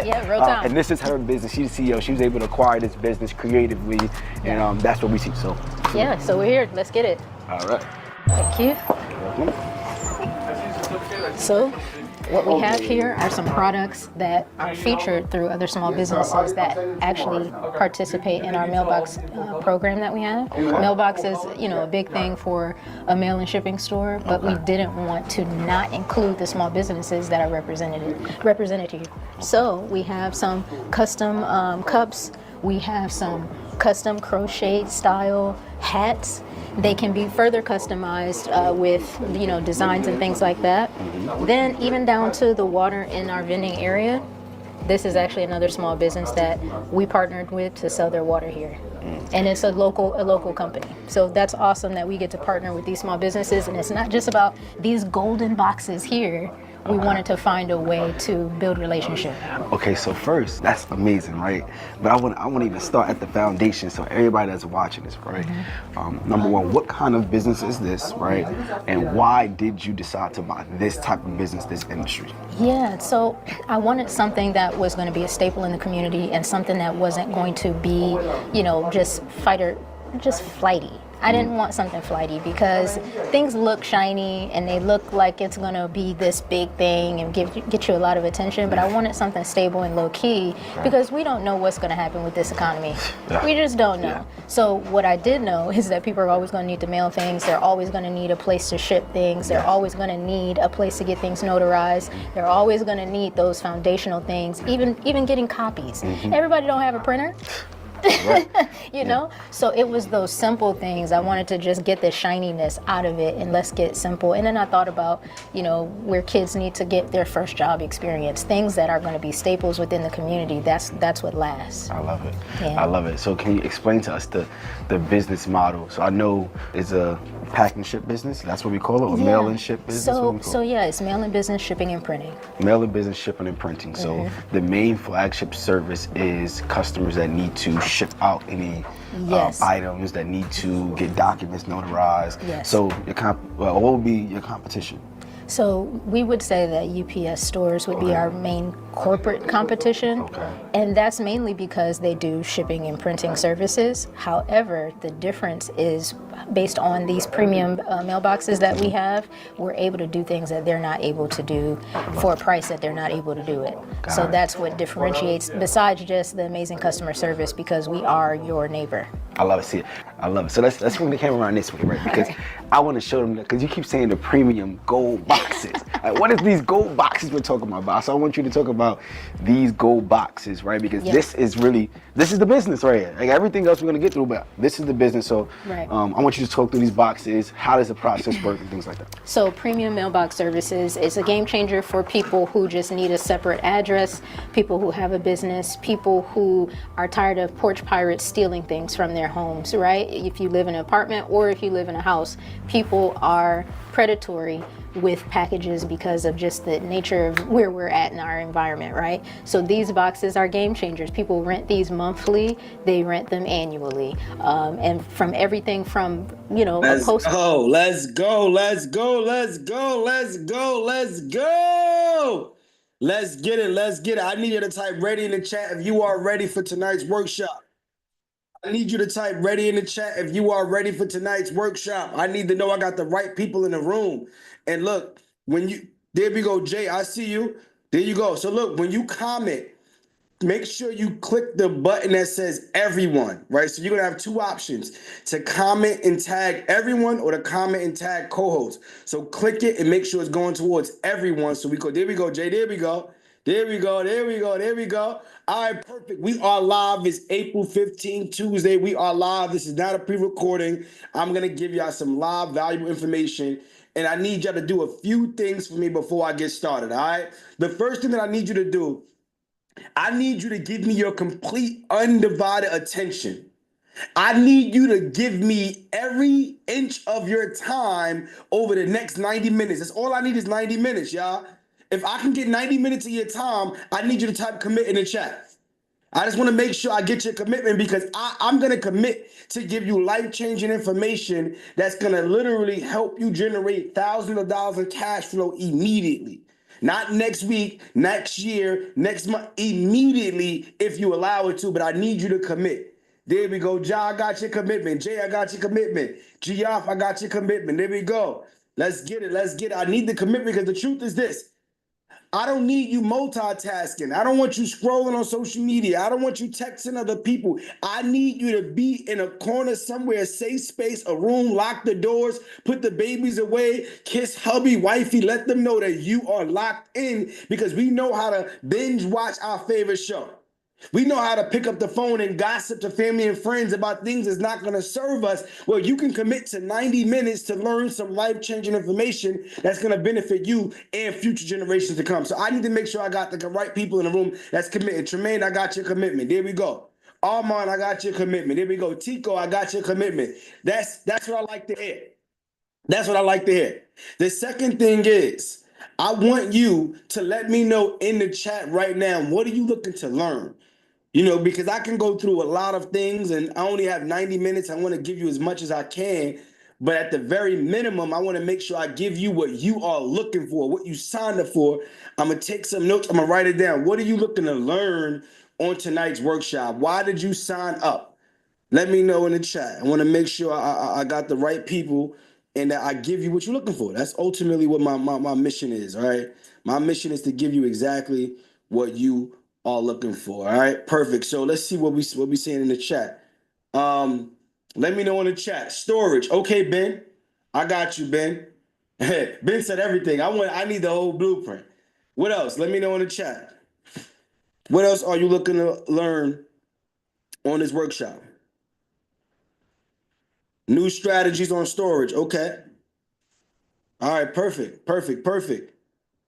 right? Yeah, real time. And this is her business. She's the CEO. She was able to acquire this business creatively, and that's what we see. So yeah, so we're here. Let's get it. all right. Thank you. So what we have here are some products that are featured through other small businesses that actually participate in our mailbox program that we have. Mailbox is, a big thing for a mail and shipping store, but we didn't want to not include the small businesses that are represented here. So we have some custom cups. We have some custom crochet style hats. They can be further customized with, designs and things like that. Then even down to the water in our vending area. This is actually another small business that we partnered with to sell their water here. And it's a local company. So that's awesome that we get to partner with these small businesses. And it's not just about these golden boxes here. We wanted to find a way to build relationship. Okay, so first, that's amazing, right? But I want to even start at the foundation, so everybody that's watching this, right? Number one, what kind of business is this, right? And why did you decide to buy this type of business, this industry? Yeah, so I wanted something that was going to be a staple in the community and something that wasn't going to be, just flighty. I didn't want something flighty because things look shiny and they look like it's going to be this big thing and get you a lot of attention, but I wanted something stable and low key because we don't know what's going to happen with this economy. We just don't know. So what I did know is that people are always going to need to mail things. They're always going to need a place to ship things. They're always going to need a place to get things notarized. They're always going to need those foundational things, even getting copies. Everybody don't have a printer. So it was those simple things. I wanted to just get the shininess out of it and let's get simple. And then I thought about, where kids need to get their first job experience, things that are going to be staples within the community. That's what lasts. I love it. Yeah. I love it. So can you explain to us the business model? So I know it's a pack and ship business. That's what we call it, or mail and ship business. It's mail and business, shipping and printing. Mail and business, shipping and printing. So the main flagship service is customers that need to ship out any items, that need to get documents notarized. So what would be your competition? So we would say that UPS stores would be our main corporate competition, and that's mainly because they do shipping and printing services. However, the difference is based on these premium mailboxes that we have, we're able to do things that they're not able to do for a price that they're not able to do it. So that's what differentiates, besides just the amazing customer service, because we are your neighbor. I love it. See, I love it. So let's bring the camera around this way, right? Because I want to show them, because you keep saying the premium gold boxes. Like, what is these gold boxes we're talking about? So I want you to talk about these gold boxes, right? Because this is the business right here. Like everything else we're going to get through, but this is the business. So I want you to talk through these boxes. How does the process work and things like that? So premium mailbox services is a game changer for people who just need a separate address, people who have a business, people who are tired of porch pirates stealing things from their homes, right? If you live in an apartment or if you live in a house, people are predatory with packages because of just the nature of where we're at in our environment, right? So these boxes are game changers. People rent these monthly, they rent them annually. And from everything from, Let's go. Let's get it. I need you to type ready in the chat if you are ready for tonight's workshop. I need you to type ready in the chat if you are ready for tonight's workshop. I need to know I got the right people in the room. And look, there we go, Jay, I see you. There you go. So look, when you comment, make sure you click the button that says everyone, right? So you're gonna have two options, to comment and tag everyone or to comment and tag co-host. So click it and make sure it's going towards everyone. So there we go, Jay, there we go. All right, perfect. We are live. It's April 15, Tuesday. We are live. This is not a pre-recording. I'm going to give y'all some live valuable information, and I need y'all to do a few things for me before I get started, all right? The first thing that I need you to do, I need you to give me your complete undivided attention. I need you to give me every inch of your time over the next 90 minutes. That's all I need is 90 minutes, y'all. If I can get 90 minutes of your time, I need you to type commit in the chat. I just want to make sure I get your commitment because I'm going to commit to give you life-changing information that's going to literally help you generate thousands of dollars in cash flow immediately. Not next week, next year, next month, immediately if you allow it to, but I need you to commit. There we go. Ja, I got your commitment. Jay, I got your commitment. Geoff, I got your commitment. There we go. Let's get it. Let's get it. I need the commitment because the truth is this. I don't need you multitasking. I don't want you scrolling on social media. I don't want you texting other people. I need you to be in a corner somewhere, a safe space, a room, lock the doors, put the babies away, kiss hubby, wifey, let them know that you are locked in because we know how to binge watch our favorite show. We know how to pick up the phone and gossip to family and friends about things that's not going to serve us. Well, you can commit to 90 minutes to learn some life-changing information that's going to benefit you and future generations to come. So I need to make sure I got the right people in the room that's committed. Tremaine, I got your commitment. There we go. Armand, I got your commitment. There we go. Tico, I got your commitment. That's what I like to hear. That's what I like to hear. The second thing is, I want you to let me know in the chat right now, what are you looking to learn? You know, because I can go through a lot of things and I only have 90 minutes. I want to give you as much as I can. But at the very minimum, I want to make sure I give you what you are looking for, what you signed up for. I'm going to take some notes. I'm going to write it down. What are you looking to learn on tonight's workshop? Why did you sign up? Let me know in the chat. I want to make sure I got the right people and that I give you what you're looking for. That's ultimately what my mission is, all right? My mission is to give you exactly what you are looking for, all right? Perfect. So let's see what we saying in the chat. Let me know in the chat. Storage. Okay, Ben. I got you, Ben. Ben said everything. I need the whole blueprint. What else? Let me know in the chat. What else are you looking to learn on this workshop? New strategies on storage. Okay. All right. Perfect. Perfect. Perfect.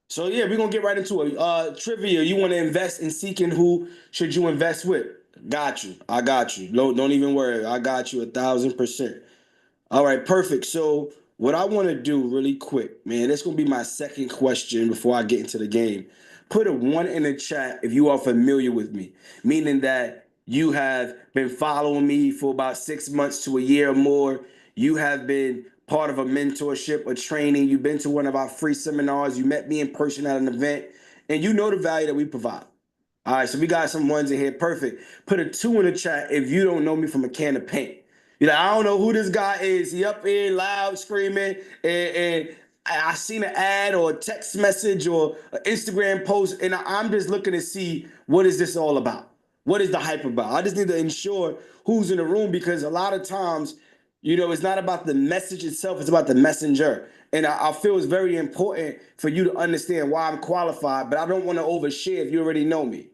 So yeah, we're gonna get right into it. Trivia. You want to invest in seeking who should you invest with? Got you. I got you. Don't even worry. I got you 1,000%. All right, perfect. So what I want to do really quick, man, that's gonna be my second question before I get into the game. Put a 1 in the chat if you are familiar with me, meaning that you have been following me for about 6 months to a year or more. You have been part of a mentorship, a training. You've been to one of our free seminars. You met me in person at an event, and you know the value that we provide. All right, so we got some ones in here. Perfect. Put a 2 in the chat if you don't know me from a can of paint. You're like, I don't know who this guy is. He up here loud screaming, and I seen an ad or a text message or an Instagram post, and I'm just looking to see what is this all about? What is the hype about? I just need to ensure who's in the room because a lot of times, you know, it's not about the message itself, it's about the messenger. And I feel it's very important for you to understand why I'm qualified, but I don't want to overshare if you already know me.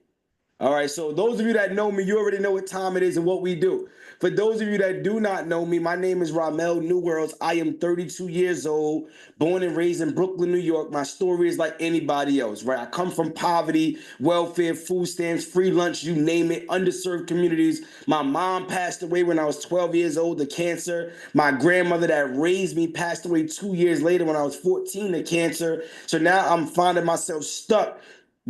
All right, so those of you that know me, you already know what time it is and what we do. For those of you that do not know me, my name is Ramel New Worlds. I am 32 years old, born and raised in Brooklyn, New York. My story is like anybody else, right? I come from poverty, welfare, food stamps, free lunch, you name it, underserved communities. My mom passed away when I was 12 years old to cancer. My grandmother that raised me passed away 2 years later when I was 14 to cancer. So now I'm finding myself stuck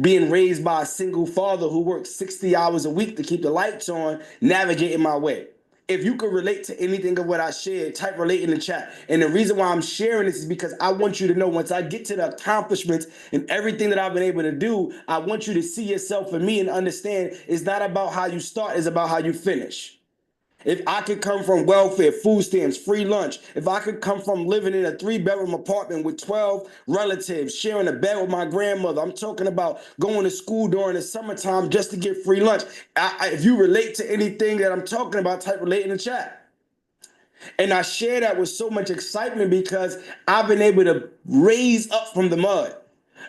being raised by a single father who works 60 hours a week to keep the lights on, navigating my way. If you could relate to anything of what I shared, type relate in the chat. And the reason why I'm sharing this is because I want you to know once I get to the accomplishments and everything that I've been able to do, I want you to see yourself in me and understand it's not about how you start, it's about how you finish. If I could come from welfare, food stamps, free lunch, if I could come from living in a 3-bedroom apartment with 12 relatives, sharing a bed with my grandmother, I'm talking about going to school during the summertime just to get free lunch. If you relate to anything that I'm talking about, type relate in the chat. And I share that with so much excitement because I've been able to raise up from the mud.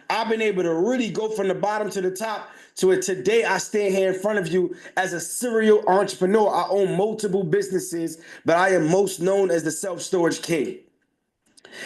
I've been able to really go from the bottom to the top to it. Today, I stand here in front of you as a serial entrepreneur. I own multiple businesses, but I am most known as the self-storage king.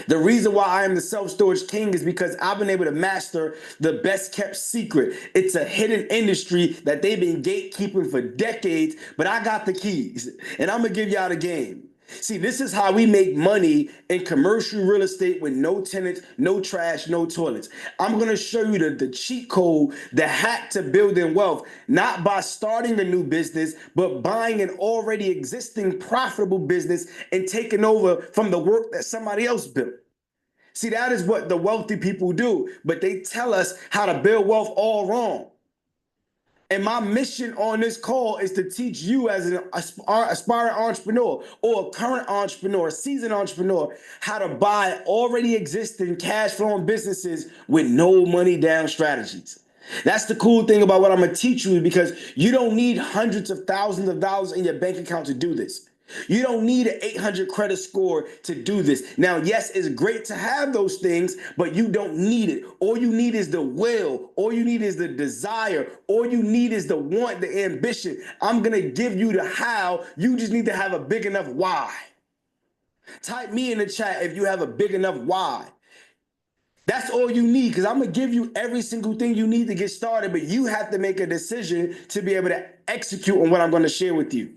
The reason why I am the self-storage king is because I've been able to master the best kept secret. It's a hidden industry that they've been gatekeeping for decades, but I got the keys and I'm gonna give y'all the game. See, this is how we make money in commercial real estate with no tenants, no trash, no toilets. I'm going to show you the cheat code, the hack to building wealth, not by starting a new business, but buying an already existing profitable business and taking over from the work that somebody else built. See, that is what the wealthy people do, but they tell us how to build wealth all wrong. And my mission on this call is to teach you as an aspiring entrepreneur or a current entrepreneur, a seasoned entrepreneur, how to buy already existing cash flowing businesses with no money down strategies. That's the cool thing about what I'm gonna teach you, because you don't need hundreds of thousands of dollars in your bank account to do this. You don't need an 800 credit score to do this. Now, yes, it's great to have those things, but you don't need it. All you need is the will. All you need is the desire. All you need is the want, the ambition. I'm going to give you the how. You just need to have a big enough why. Type me in the chat if you have a big enough why. That's all you need, because I'm going to give you every single thing you need to get started, but you have to make a decision to be able to execute on what I'm going to share with you.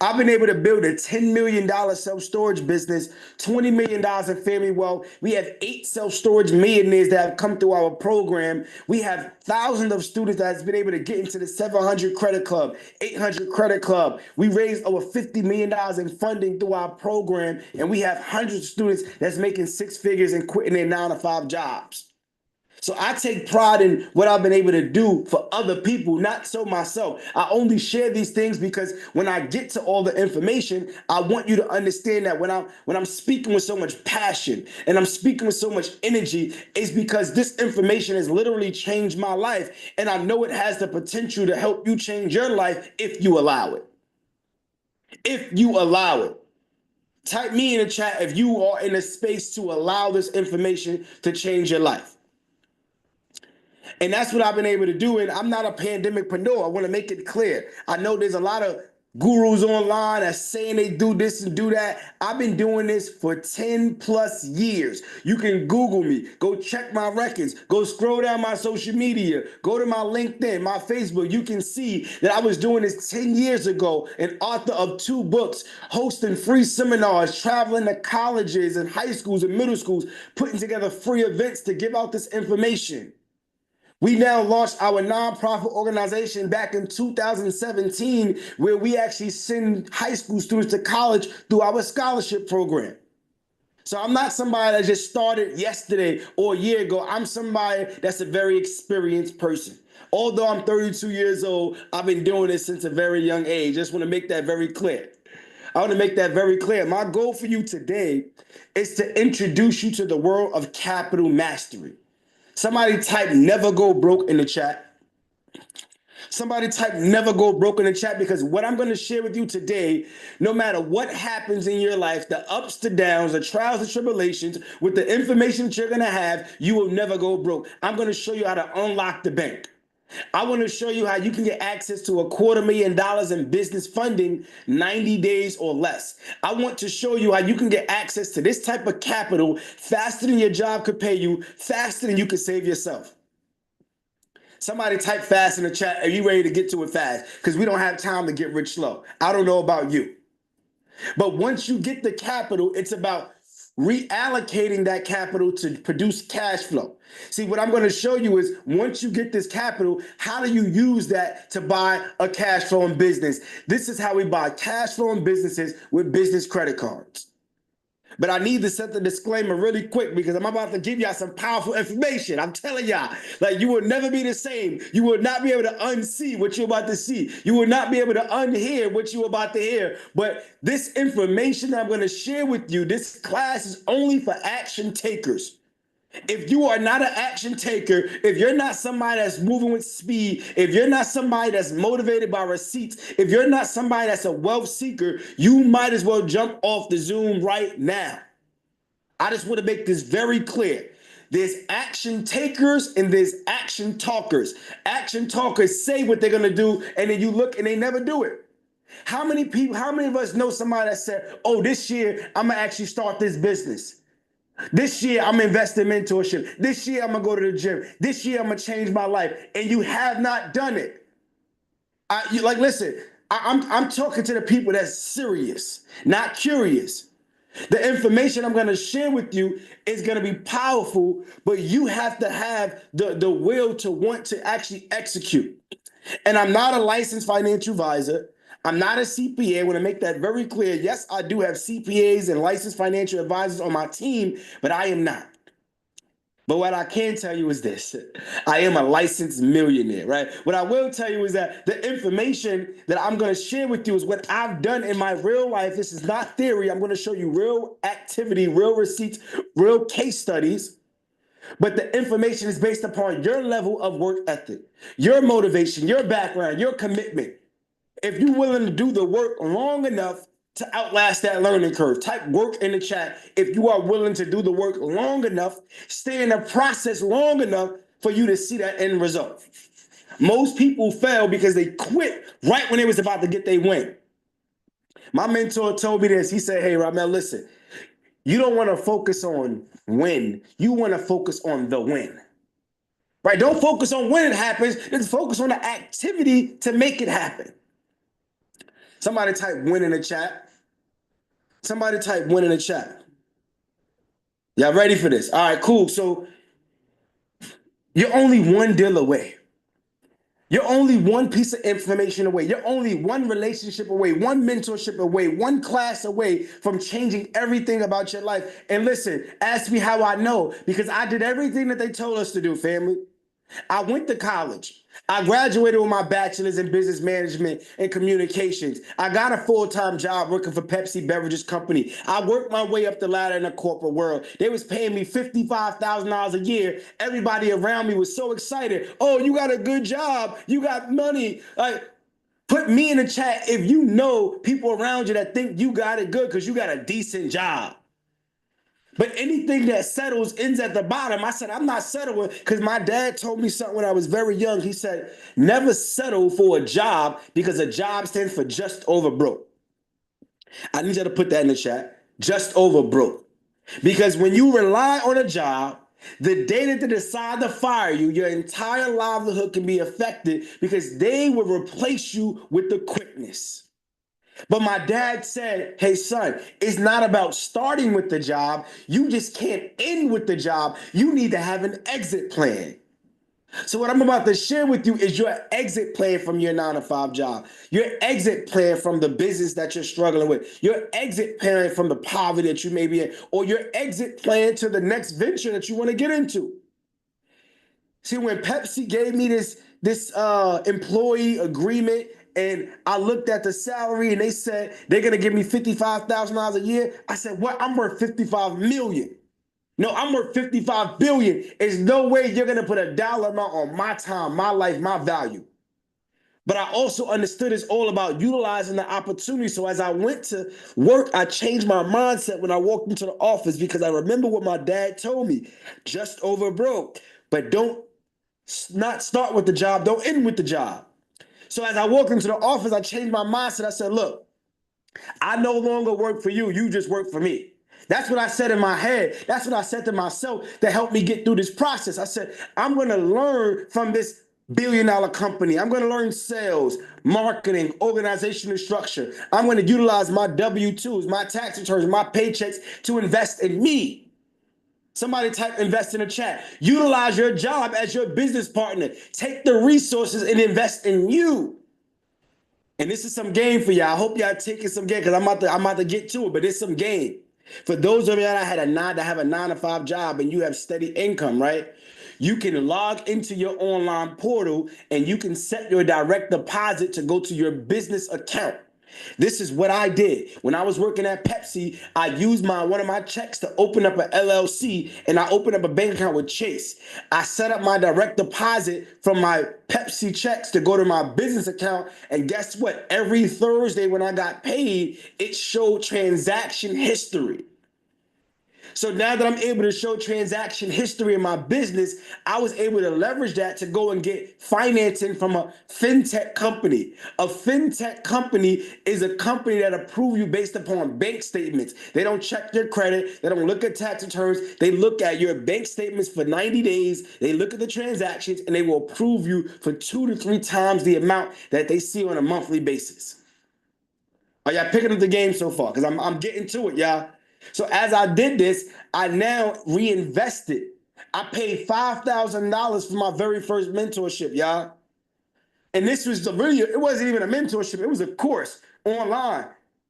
I've been able to build a $10 million self-storage business, $20 million in family wealth. We have 8 self-storage millionaires that have come through our program. We have thousands of students that have been able to get into the 700 credit club, 800 credit club. We raised over $50 million in funding through our program, and we have hundreds of students that's making 6 figures and quitting their 9-to-5 jobs. So I take pride in what I've been able to do for other people, not so myself. I only share these things because when I get to all the information, I want you to understand that when I'm speaking with so much passion and I'm speaking with so much energy, it's because this information has literally changed my life, and I know it has the potential to help you change your life if you allow it. If you allow it. Type me in the chat if you are in a space to allow this information to change your life. And that's what I've been able to do. And I'm not a pandemicpreneur. I want to make it clear. I know there's a lot of gurus online that's saying they do this and do that. I've been doing this for 10 plus years. You can Google me, go check my records, go scroll down my social media, go to my LinkedIn, my Facebook. You can see that I was doing this 10 years ago, an author of 2 books, hosting free seminars, traveling to colleges and high schools and middle schools, putting together free events to give out this information. We now launched our nonprofit organization back in 2017, where we actually send high school students to college through our scholarship program. So I'm not somebody that just started yesterday or a year ago. I'm somebody that's a very experienced person. Although I'm 32 years old, I've been doing this since a very young age. Just want to make that very clear. I want to make that very clear. My goal for you today is to introduce you to the world of capital mastery. Somebody type never go broke in the chat. Somebody type never go broke in the chat, because what I'm going to share with you today, no matter what happens in your life, the ups, the downs, the trials, the tribulations, with the information that you're going to have, you will never go broke. I'm going to show you how to unlock the bank. I want to show you how you can get access to $250,000 in business funding 90 days or less. I want to show you how you can get access to this type of capital faster than your job could pay you, faster than you could save yourself. Somebody type fast in the chat. Are you ready to get to it fast? Because we don't have time to get rich slow. I don't know about you. But once you get the capital, it's about reallocating that capital to produce cash flow. See, what I'm going to show you is, once you get this capital, how do you use that to buy a cash flowing business? This is how we buy cash flowing businesses with business credit cards. But I need to set the disclaimer really quick, because I'm about to give y'all some powerful information. I'm telling y'all, like, you will never be the same. You will not be able to unsee what you're about to see. You will not be able to unhear what you're about to hear. But this information that I'm going to share with you, this class is only for action takers. If you are not an action taker, if you're not somebody that's moving with speed, if you're not somebody that's motivated by receipts, if you're not somebody that's a wealth seeker, you might as well jump off the Zoom right now. I just want to make this very clear. There's action takers and there's action talkers. Action talkers say what they're going to do, and then you look and they never do it. How many of us know somebody that said, oh, this year I'm going to actually start this business? This year, I'm investing in mentorship. This year, I'm going to go to the gym. This year, I'm going to change my life. And you have not done it. Listen, I'm talking to the people that's serious, not curious. The information I'm going to share with you is going to be powerful, but you have to have the will to want to actually execute. And I'm not a licensed financial advisor. I'm not a CPA. I want to make that very clear. Yes, I do have CPAs and licensed financial advisors on my team, but I am not. But what I can tell you is this: I am a licensed millionaire, right? What I will tell you is that the information that I'm going to share with you is what I've done in my real life. This is not theory. I'm going to show you real activity, real receipts, real case studies. But the information is based upon your level of work ethic, your motivation, your background, your commitment. If you're willing to do the work long enough to outlast that learning curve, type work in the chat. If you are willing to do the work long enough, stay in the process long enough for you to see that end result. Most people fail because they quit right when they was about to get their win. My mentor told me this. He said, hey, Ramel, listen, you don't want to focus on win. You want to focus on the win. Right? Don't focus on when it happens. Just focus on the activity to make it happen. Somebody type win in the chat. Somebody type win in the chat. Y'all ready for this? All right, cool. So you're only one deal away. You're only one piece of information away. You're only one relationship away, one mentorship away, one class away from changing everything about your life. And listen, ask me how I know, because I did everything that they told us to do, family. I went to college. I graduated with my bachelor's in business management and communications. I got a full-time job working for Pepsi Beverages Company. I worked my way up the ladder in the corporate world. They was paying me $55,000 a year. Everybody around me was so excited. Oh, you got a good job. You got money. Like, put me in the chat if you know people around you that think you got it good because you got a decent job. But anything that settles ends at the bottom. I said, I'm not settling, because my dad told me something when I was very young. He said, never settle for a job, because a job stands for just over broke. I need you to put that in the chat. Just over broke. Because when you rely on a job, the day that they decide to fire you, your entire livelihood can be affected, because they will replace you with the quickness. But my dad said, hey, son, it's not about starting with the job. You just can't end with the job. You need to have an exit plan. So what I'm about to share with you is your exit plan from your 9-to-5 job, your exit plan from the business that you're struggling with, your exit plan from the poverty that you may be in, or your exit plan to the next venture that you want to get into. See, when Pepsi gave me this employee agreement, and I looked at the salary and they said they're gonna give me $55,000 a year, I said, what? I'm worth 55 million. No, I'm worth 55 billion. There's no way you're gonna put a dollar amount on my time, my life, my value. But I also understood it's all about utilizing the opportunity. So as I went to work, I changed my mindset when I walked into the office, because I remember what my dad told me: just over broke, but don't not start with the job, don't end with the job. So as I walked into the office, I changed my mindset. I said, look, I no longer work for you. You just work for me. That's what I said in my head. That's what I said to myself that helped me get through this process. I said, I'm going to learn from this billion-dollar company. I'm going to learn sales, marketing, organizational structure. I'm going to utilize my W-2s, my tax returns, my paychecks to invest in me. Somebody type invest in the chat. Utilize your job as your business partner. Take the resources and invest in you. And this is some game for y'all. I hope y'all taking some game, because I'm about to get to it, but it's some game. For those of y'all that have a 9-to-5 job and you have steady income, right? You can log into your online portal and you can set your direct deposit to go to your business account. This is what I did. When I was working at Pepsi, I used one of my checks to open up an LLC, and I opened up a bank account with Chase. I set up my direct deposit from my Pepsi checks to go to my business account, and guess what? Every Thursday when I got paid, it showed transaction history. So now that I'm able to show transaction history in my business, I was able to leverage that to go and get financing from a fintech company. A fintech company is a company that approves you based upon bank statements. They don't check your credit. They don't look at tax returns. They look at your bank statements for 90 days. They look at the transactions, and they will approve you for 2 to 3 times the amount that they see on a monthly basis. Are y'all picking up the game so far? Because I'm getting to it, y'all. So as I did this, I now reinvested. I paid $5,000 for my very first mentorship, y'all. And this was it wasn't even a mentorship, it was a course online.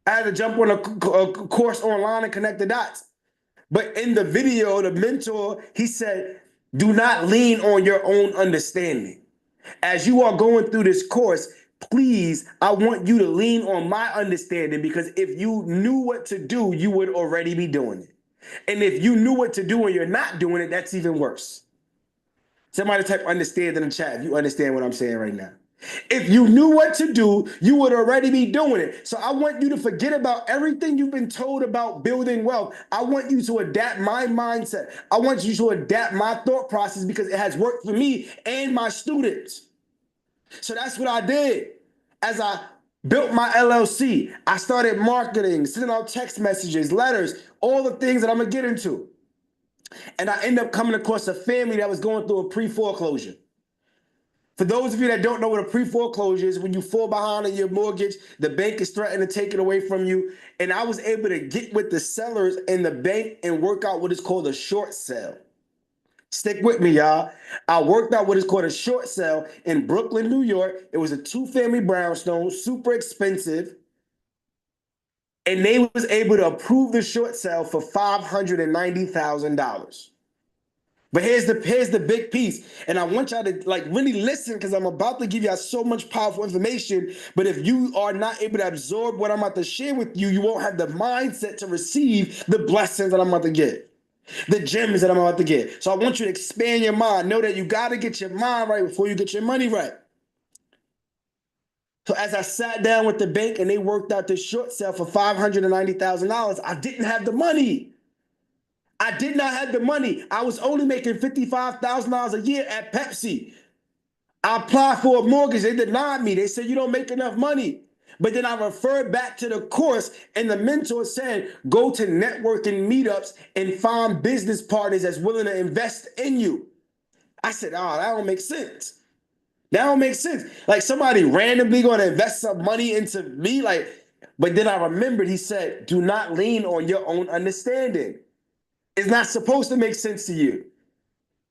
I had to jump on a course online and connect the dots. But in the video, the mentor, he said, do not lean on your own understanding. As you are going through this course, please, I want you to lean on my understanding, because if you knew what to do, you would already be doing it. And if you knew what to do and you're not doing it, that's even worse. Somebody type understand in the chat if you understand what I'm saying right now. If you knew what to do, you would already be doing it. So I want you to forget about everything you've been told about building wealth. I want you to adapt my mindset. I want you to adapt my thought process, because it has worked for me and my students. So that's what I did. As I built my LLC, I started marketing, sending out text messages, letters, all the things that I'm gonna get into. And I ended up coming across a family that was going through a pre-foreclosure. For those of you that don't know what a pre-foreclosure is, when you fall behind on your mortgage, the bank is threatening to take it away from you. And I was able to get with the sellers in the bank and work out what is called a short sale. Stick with me, y'all. I worked out what is called a short sale in Brooklyn, New York. It was a 2-family brownstone, super expensive. And they was able to approve the short sale for $590,000. But here's the big piece. And I want y'all to really listen, because I'm about to give y'all so much powerful information. But if you are not able to absorb what I'm about to share with you, you won't have the mindset to receive the blessings that I'm about to get, the gems that I'm about to get. So I want you to expand your mind. Know that you got to get your mind right before you get your money right. So as I sat down with the bank and they worked out this short sale for $590,000, I didn't have the money. I did not have the money. I was only making $55,000 a year at Pepsi. I applied for a mortgage. They denied me. They said, you don't make enough money. But then I referred back to the course, and the mentor said, go to networking meetups and find business partners that's willing to invest in you. I said, oh, that don't make sense. That don't make sense. Like, somebody randomly going to invest some money into me? But then I remembered he said, do not lean on your own understanding. It's not supposed to make sense to you.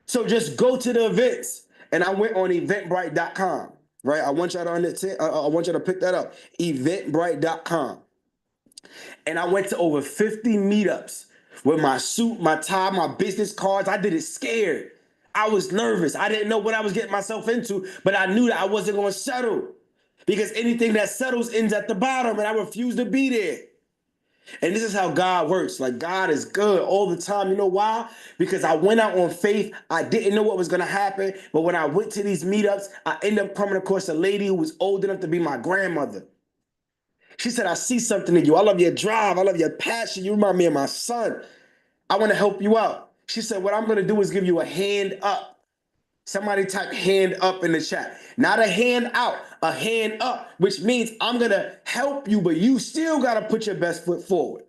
So just go to the events. And I went on eventbrite.com, right? I want y'all to understand. I want y'all to pick that up. Eventbrite.com. And I went to over 50 meetups with my suit, my tie, my business cards. I did it scared. I was nervous. I didn't know what I was getting myself into, but I knew that I wasn't going to settle, because anything that settles ends at the bottom, and I refuse to be there. And this is how God works. Like, God is good all the time. You know why? Because I went out on faith. I didn't know what was going to happen. But when I went to these meetups, I ended up coming across a lady who was old enough to be my grandmother. She said, I see something in you. I love your drive. I love your passion. You remind me of my son. I want to help you out. She said, what I'm going to do is give you a hand up. Somebody type hand up in the chat. Not a hand out, a hand up, which means I'm going to help you, but you still got to put your best foot forward.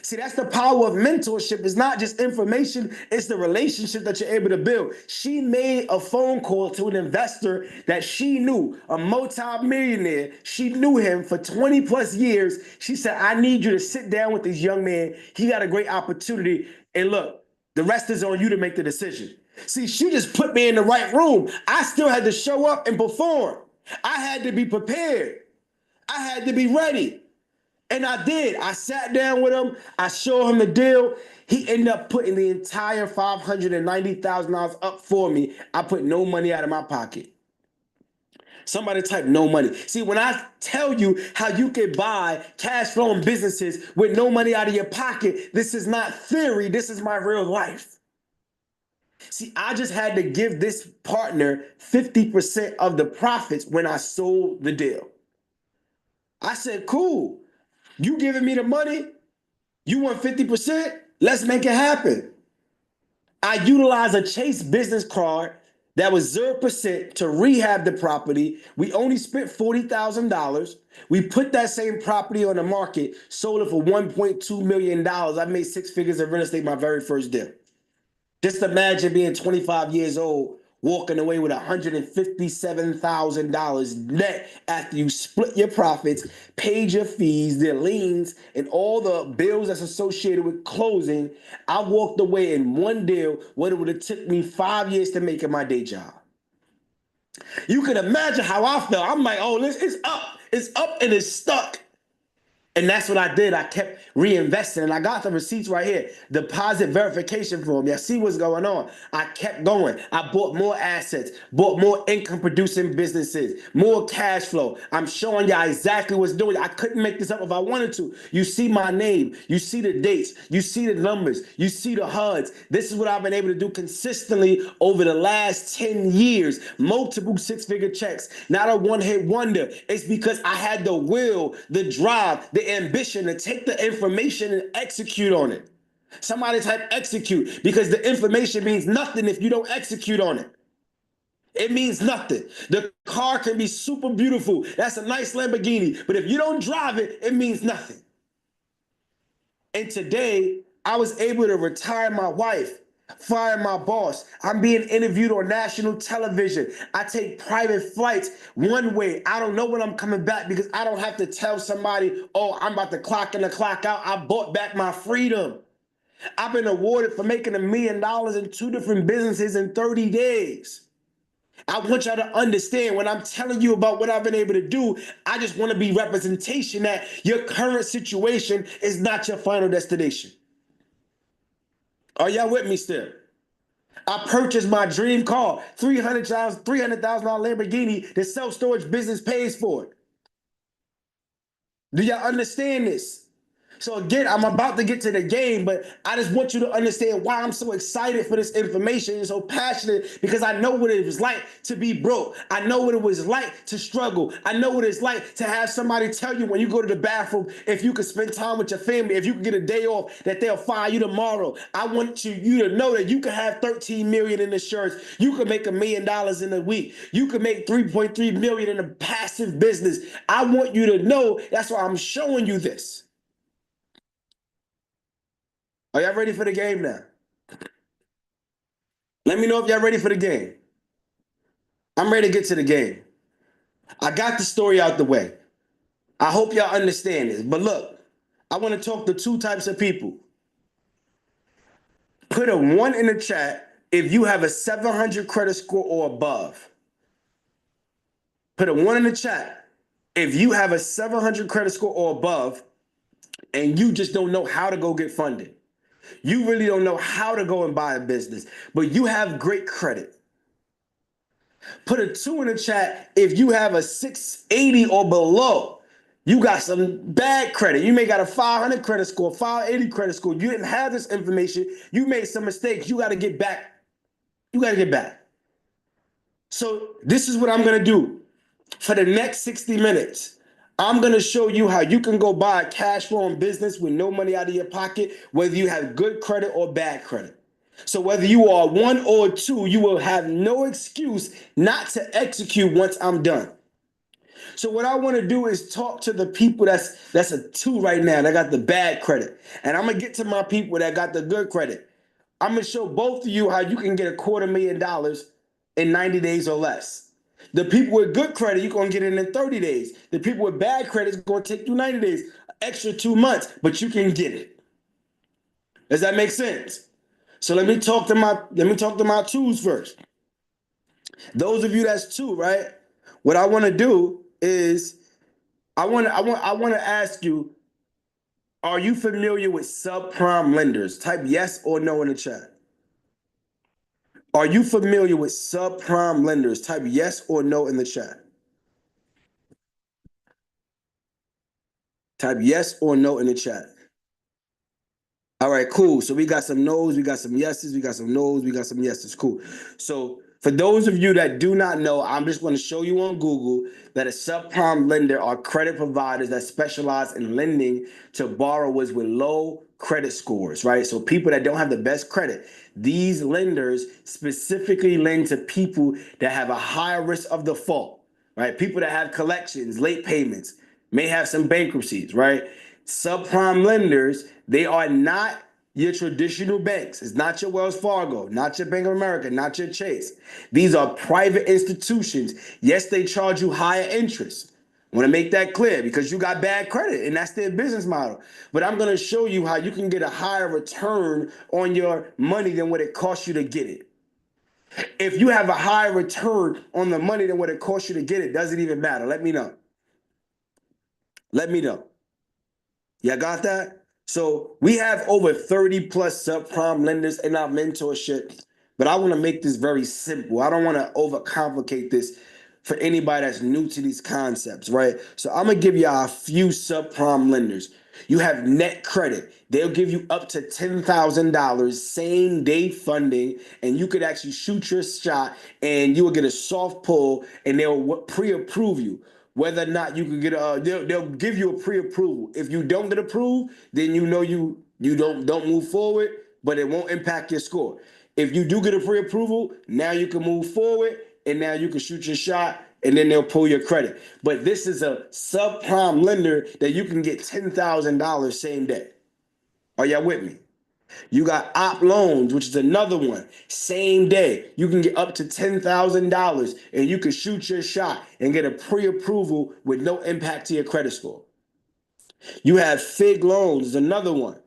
See, that's the power of mentorship. It's not just information, it's the relationship that you're able to build. She made a phone call to an investor that she knew, a multi-millionaire. She knew him for 20 plus years. She said, I need you to sit down with this young man. He got a great opportunity. And look, the rest is on you to make the decision. See, she just put me in the right room. I still had to show up and perform. I had to be prepared. I had to be ready. And I did. I sat down with him. I showed him the deal. He ended up putting the entire $590,000 up for me. I put no money out of my pocket. Somebody type no money. See, when I tell you how you can buy cash flowing businesses with no money out of your pocket, this is not theory. This is my real life. See, I just had to give this partner 50% of the profits when I sold the deal. I said, cool. You giving me the money? You want 50%? Let's make it happen. I utilized a Chase business card that was 0% to rehab the property. We only spent $40,000. We put that same property on the market, sold it for $1.2 million. I made 6 figures in real estate my very first deal. Just imagine being 25 years old, walking away with $157,000 net after you split your profits, paid your fees, the liens, and all the bills that's associated with closing. I walked away in one deal what it would have took me 5 years to make in my day job. You can imagine how I felt. I'm like, oh, it's up and it's stuck. And that's what I did. I kept reinvesting, and I got the receipts right here. Deposit verification form. Yeah, see what's going on. I kept going. I bought more assets, bought more income producing businesses, more cash flow. I'm showing y'all exactly what's doing. I couldn't make this up if I wanted to. You see my name. You see the dates. You see the numbers. You see the HUDs. This is what I've been able to do consistently over the last 10 years. Multiple six-figure checks. Not a one-hit wonder. It's because I had the will, the drive, the ambition to take the information and execute on it. Somebody type execute, because the information means nothing if you don't execute on it. It means nothing. The car can be super beautiful. That's a nice Lamborghini. But if you don't drive it, it means nothing. And today, I was able to retire my wife, fire my boss. I'm being interviewed on national television. I take private flights one way. I don't know when I'm coming back because I don't have to tell somebody, oh, I'm about to clock in and clock out. I bought back my freedom. I've been awarded for making $1 million in 2 different businesses in 30 days. I want y'all to understand when I'm telling you about what I've been able to do, I just want to be representation that your current situation is not your final destination. Are y'all with me still? I purchased my dream car, $300,000 Lamborghini. The self-storage business pays for it. Do y'all understand this? So again, I'm about to get to the game, but I just want you to understand why I'm so excited for this information and so passionate, because I know what it was like to be broke. I know what it was like to struggle. I know what it's like to have somebody tell you when you go to the bathroom, if you could spend time with your family, if you could get a day off, that they'll fire you tomorrow. I want you to know that you can have 13 million in insurance. You can make $1 million in a week. You can make 3.3 million in a passive business. I want you to know, that's why I'm showing you this. Are y'all ready for the game now? Let me know if y'all ready for the game. I'm ready to get to the game. I got the story out the way. I hope y'all understand this. But look, I want to talk to 2 types of people. Put a 1 in the chat if you have a 700 credit score or above. Put a 1 in the chat if you have a 700 credit score or above and you just don't know how to go get funded. You really don't know how to go and buy a business, but you have great credit. Put a 2 in the chat if you have a 680 or below. You got some bad credit. You may got a 500 credit score, 580 credit score. You didn't have this information. You made some mistakes. You got to get back. You got to get back. So this is what I'm going to do. For the next 60 minutes, I'm going to show you how you can go buy a cash flowing business with no money out of your pocket, whether you have good credit or bad credit. So whether you are 1 or 2, you will have no excuse not to execute once I'm done. So what I want to do is talk to the people that's a 2 right now that got the bad credit. And I'm going to get to my people that got the good credit. I'm going to show both of you how you can get $250,000 in 90 days or less. The people with good credit, you're going to get it in 30 days. The people with bad credit, it's going to take you 90 days, extra 2 months, but you can get it. Does that make sense? So let me talk to my 2s first. Those of you that's 2, right? What I want to do is I want to ask you, are you familiar with subprime lenders? Type yes or no in the chat. Are you familiar with subprime lenders? Type yes or no in the chat. Type yes or no in the chat. All right, cool. So we got some no's, we got some yeses, we got some no's, we got some yeses. Cool. So for those of you that do not know, I'm just going to show you on Google that a subprime lender are credit providers that specialize in lending to borrowers with low credit scores, right? So people that don't have the best credit. These lenders specifically lend to people that have a higher risk of default, right? People that have collections, late payments, may have some bankruptcies, right? Subprime lenders, they are not your traditional banks. It's not your Wells Fargo, not your Bank of America, not your Chase. These are private institutions. Yes, they charge you higher interest. I want to make that clear because you got bad credit and that's their business model. But I'm going to show you how you can get a higher return on your money than what it costs you to get it. If you have a higher return on the money than what it costs you to get it, doesn't even matter. Let me know. Let me know. Y'all got that? So we have over 30 plus subprime lenders in our mentorship, but I want to make this very simple. I don't want to overcomplicate this for anybody that's new to these concepts, right? So I'm gonna give y'all a few subprime lenders. You have net credit. They'll give you up to $10,000 same day funding, and you could actually shoot your shot and you will get a soft pull and they'll pre-approve you. Whether or not you can get they'll give you a pre-approval. If you don't get approved, then you know you don't move forward, but it won't impact your score. If you do get a pre-approval, now you can move forward and now you can shoot your shot and then they'll pull your credit. But this is a subprime lender that you can get $10,000 same day. Are y'all with me? You got op loans, which is another one. Same day, you can get up to $10,000 and you can shoot your shot and get a pre-approval with no impact to your credit score. You have FIG loans, is another one.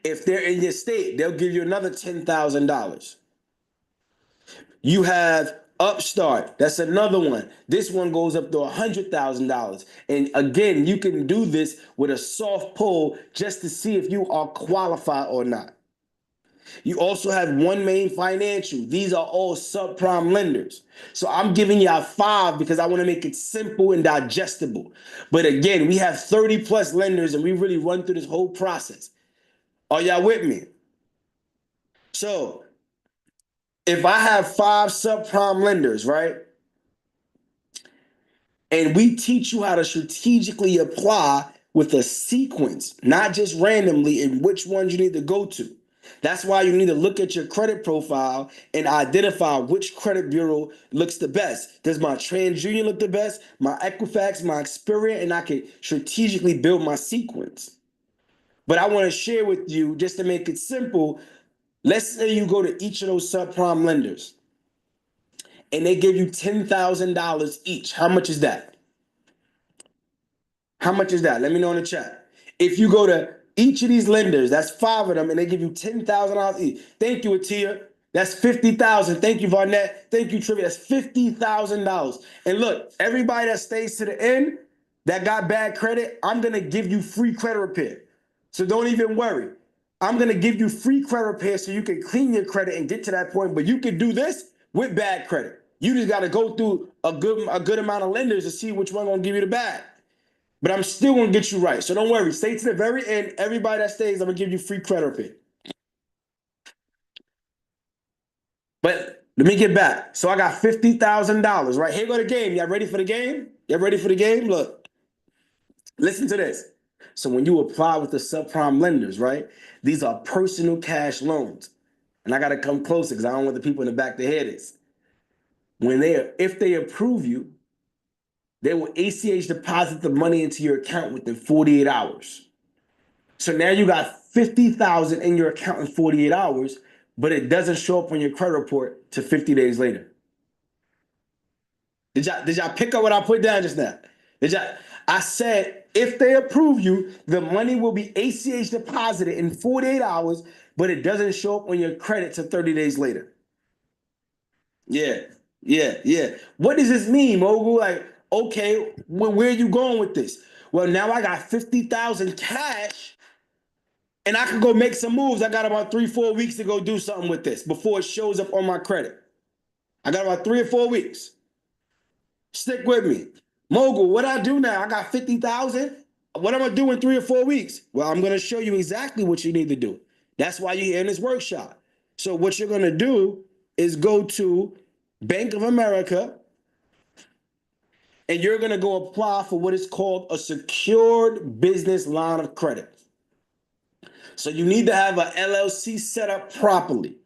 If they're in your state, they'll give you another $10,000. You have Upstart, that's another one. This one goes up to $100,000. And again, you can do this with a soft pull just to see if you are qualified or not. You also have One Main Financial. These are all subprime lenders. So I'm giving y'all 5 because I want to make it simple and digestible. But again, we have 30 plus lenders and we really run through this whole process. Are y'all with me? So if I have 5 subprime lenders, right? And we teach you how to strategically apply with a sequence, not just randomly, in which ones you need to go to. That's why you need to look at your credit profile and identify which credit bureau looks the best. Does my TransUnion look the best? My Equifax, my Experian, and I can strategically build my sequence. But I want to share with you, just to make it simple, let's say you go to each of those subprime lenders and they give you $10,000 each. How much is that? How much is that? Let me know in the chat. If you go to each of these lenders, that's 5 of them, and they give you $10,000 each. Thank you, Atia. That's $50,000. Thank you, Varnett. Thank you, Trivia. That's $50,000. And look, everybody that stays to the end that got bad credit, I'm gonna give you free credit repair. So don't even worry. I'm gonna give you free credit repair so you can clean your credit and get to that point. But you can do this with bad credit. You just gotta go through a good amount of lenders to see which one gonna give you the bad. But I'm still gonna get you right. So don't worry. Stay to the very end. Everybody that stays, I'm gonna give you free credit repair. But let me get back. So I got $50,000, right? Here go the game. Y'all ready for the game? Y'all ready for the game? Look, listen to this. So when you apply with the subprime lenders, right? These are personal cash loans. And I gotta come closer because I don't want the people in the back to hear this. If they approve you, they will ACH deposit the money into your account within 48 hours. So now you got $50,000 in your account in 48 hours, but it doesn't show up on your credit report till 50 days later. Did y'all pick up what I put down just now? I said if they approve you, the money will be ACH deposited in 48 hours, but it doesn't show up on your credit till 30 days later. Yeah. What does this mean, Mogul? Like, okay, where are you going with this? Well, now I got 50,000 cash and I can go make some moves. I got about 3-4 weeks to go do something with this before it shows up on my credit. I got about 3 or 4 weeks. Stick with me. Mogul, what I do now? I got 50,000. What am I doing in 3 or 4 weeks? Well, I'm going to show you exactly what you need to do. That's why you're here in this workshop. So what you're going to do is go to Bank of America and you're going to go apply for what is called a secured business line of credit. So you need to have an LLC set up properly.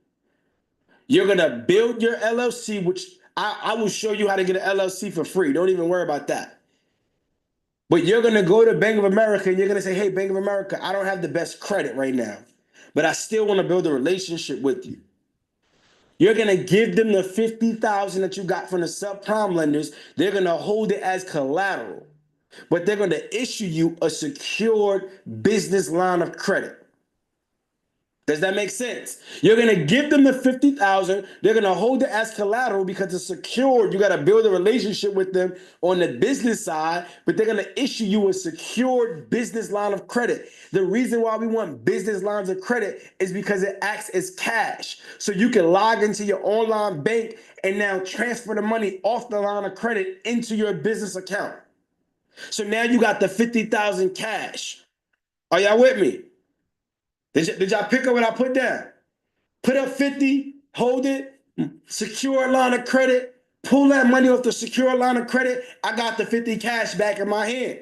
You're going to build your LLC, which I will show you how to get an LLC for free. Don't even worry about that. But you're going to go to Bank of America and you're going to say, hey, Bank of America, I don't have the best credit right now, but I still want to build a relationship with you. You're going to give them the $50,000 that you got from the subprime lenders. They're going to hold it as collateral, but they're going to issue you a secured business line of credit. Does that make sense? You're gonna give them the 50,000. They're gonna hold it as collateral because it's secured. You gotta build a relationship with them on the business side, but they're gonna issue you a secured business line of credit. The reason why we want business lines of credit is because it acts as cash. So you can log into your online bank and now transfer the money off the line of credit into your business account. So now you got the 50,000 cash. Are y'all with me? Did y'all pick up what I put down? Put up 50, hold it, secure line of credit, pull that money off the secure line of credit. I got the 50 cash back in my hand.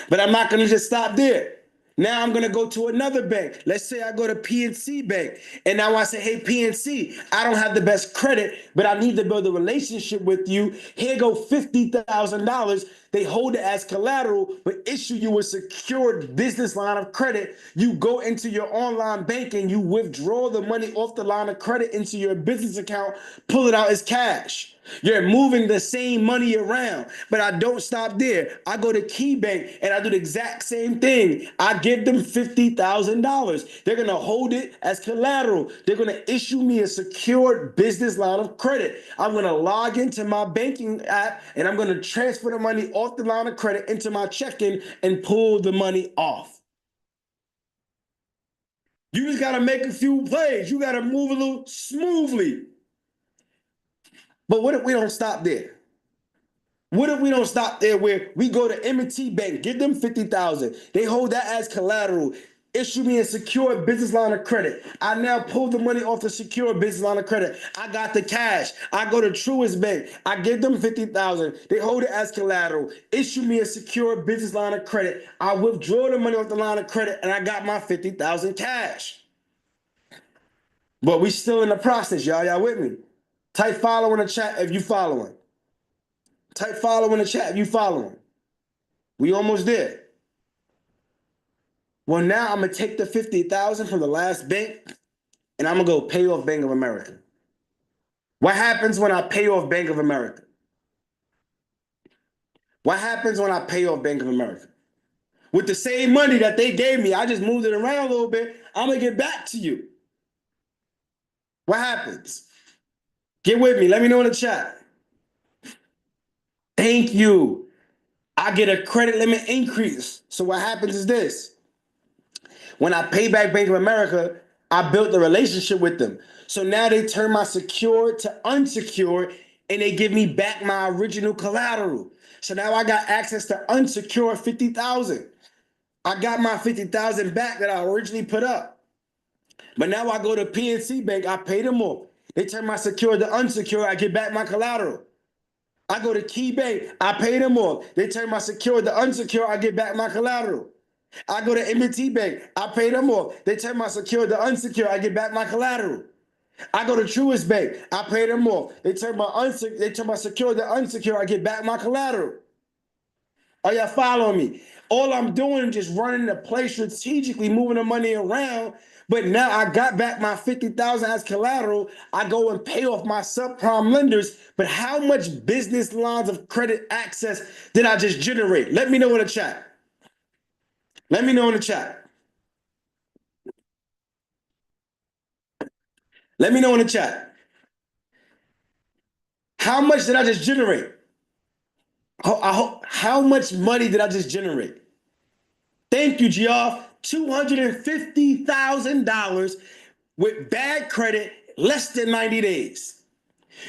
But I'm not going to just stop there. Now I'm going to go to another bank. Let's say I go to PNC Bank. And now I say, hey, PNC, I don't have the best credit, but I need to build a relationship with you. Here go $50,000. They hold it as collateral, but issue you a secured business line of credit. You go into your online banking, you withdraw the money off the line of credit into your business account, pull it out as cash. You're moving the same money around, but I don't stop there. I go to KeyBank and I do the exact same thing. I give them $50,000. They're going to hold it as collateral. They're going to issue me a secured business line of credit. I'm going to log into my banking app and I'm going to transfer the money off the line of credit into my checking and pull the money off. You just got to make a few plays. You got to move a little smoothly. But what if we don't stop there? What if we don't stop there where we go to M&T Bank, give them 50,000. They hold that as collateral. Issue me a secure business line of credit. I now pull the money off the secure business line of credit. I got the cash. I go to Truist Bank. I give them 50,000. They hold it as collateral. Issue me a secure business line of credit. I withdraw the money off the line of credit and I got my 50,000 cash. But we still in the process, y'all. Y'all with me? Type follow in the chat if you following. Type follow in the chat if you following. We almost there. Well, now I'm gonna take the 50,000 from the last bank and I'm gonna go pay off Bank of America. What happens when I pay off Bank of America? What happens when I pay off Bank of America? With the same money that they gave me, I just moved it around a little bit. I'm gonna get back to you. What happens? Get with me. Let me know in the chat. Thank you. I get a credit limit increase. So what happens is this. When I pay back Bank of America, I built a relationship with them. So now they turn my secured to unsecured and they give me back my original collateral. So now I got access to unsecured 50,000. I got my 50,000 back that I originally put up. But now I go to PNC Bank, I pay them off. They turn my secured to unsecured, I get back my collateral. I go to KeyBank, I pay them off. They turn my secured to unsecured, I get back my collateral. I go to M&T Bank, I pay them off. They turn my secured to unsecured, I get back my collateral. I go to Truist Bank, I pay them off. They turn my secured to unsecured, I get back my collateral. Are y'all following me? All I'm doing is just running the play strategically, moving the money around. But now I got back my 50,000 as collateral. I go and pay off my subprime lenders. But how much business lines of credit access did I just generate? Let me know in the chat. Let me know in the chat. Let me know in the chat. How much did I just generate? How much money did I just generate? Thank you, Geoff. $250,000 with bad credit, less than 90 days.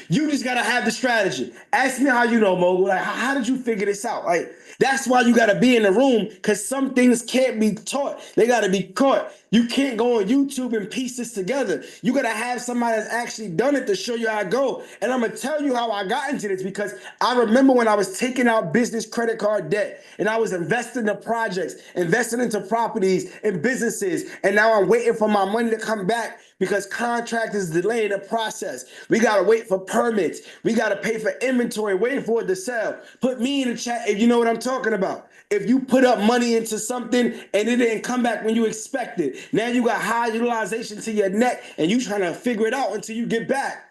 You just gotta have the strategy. Ask me how you know, Mogul. Like, how did you figure this out? Like, that's why you gotta be in the room, because some things can't be taught. They gotta be caught. You can't go on YouTube and piece this together. You gotta have somebody that's actually done it to show you how to go. And I'm gonna tell you how I got into this, because I remember when I was taking out business credit card debt and I was investing in projects, investing into properties and businesses, and now I'm waiting for my money to come back because contractors delaying the process. We gotta wait for permits. We gotta pay for inventory, waiting for it to sell. Put me in the chat if you know what I'm talking about. If you put up money into something and it didn't come back when you expected, now you got high utilization to your neck and you trying to figure it out until you get back.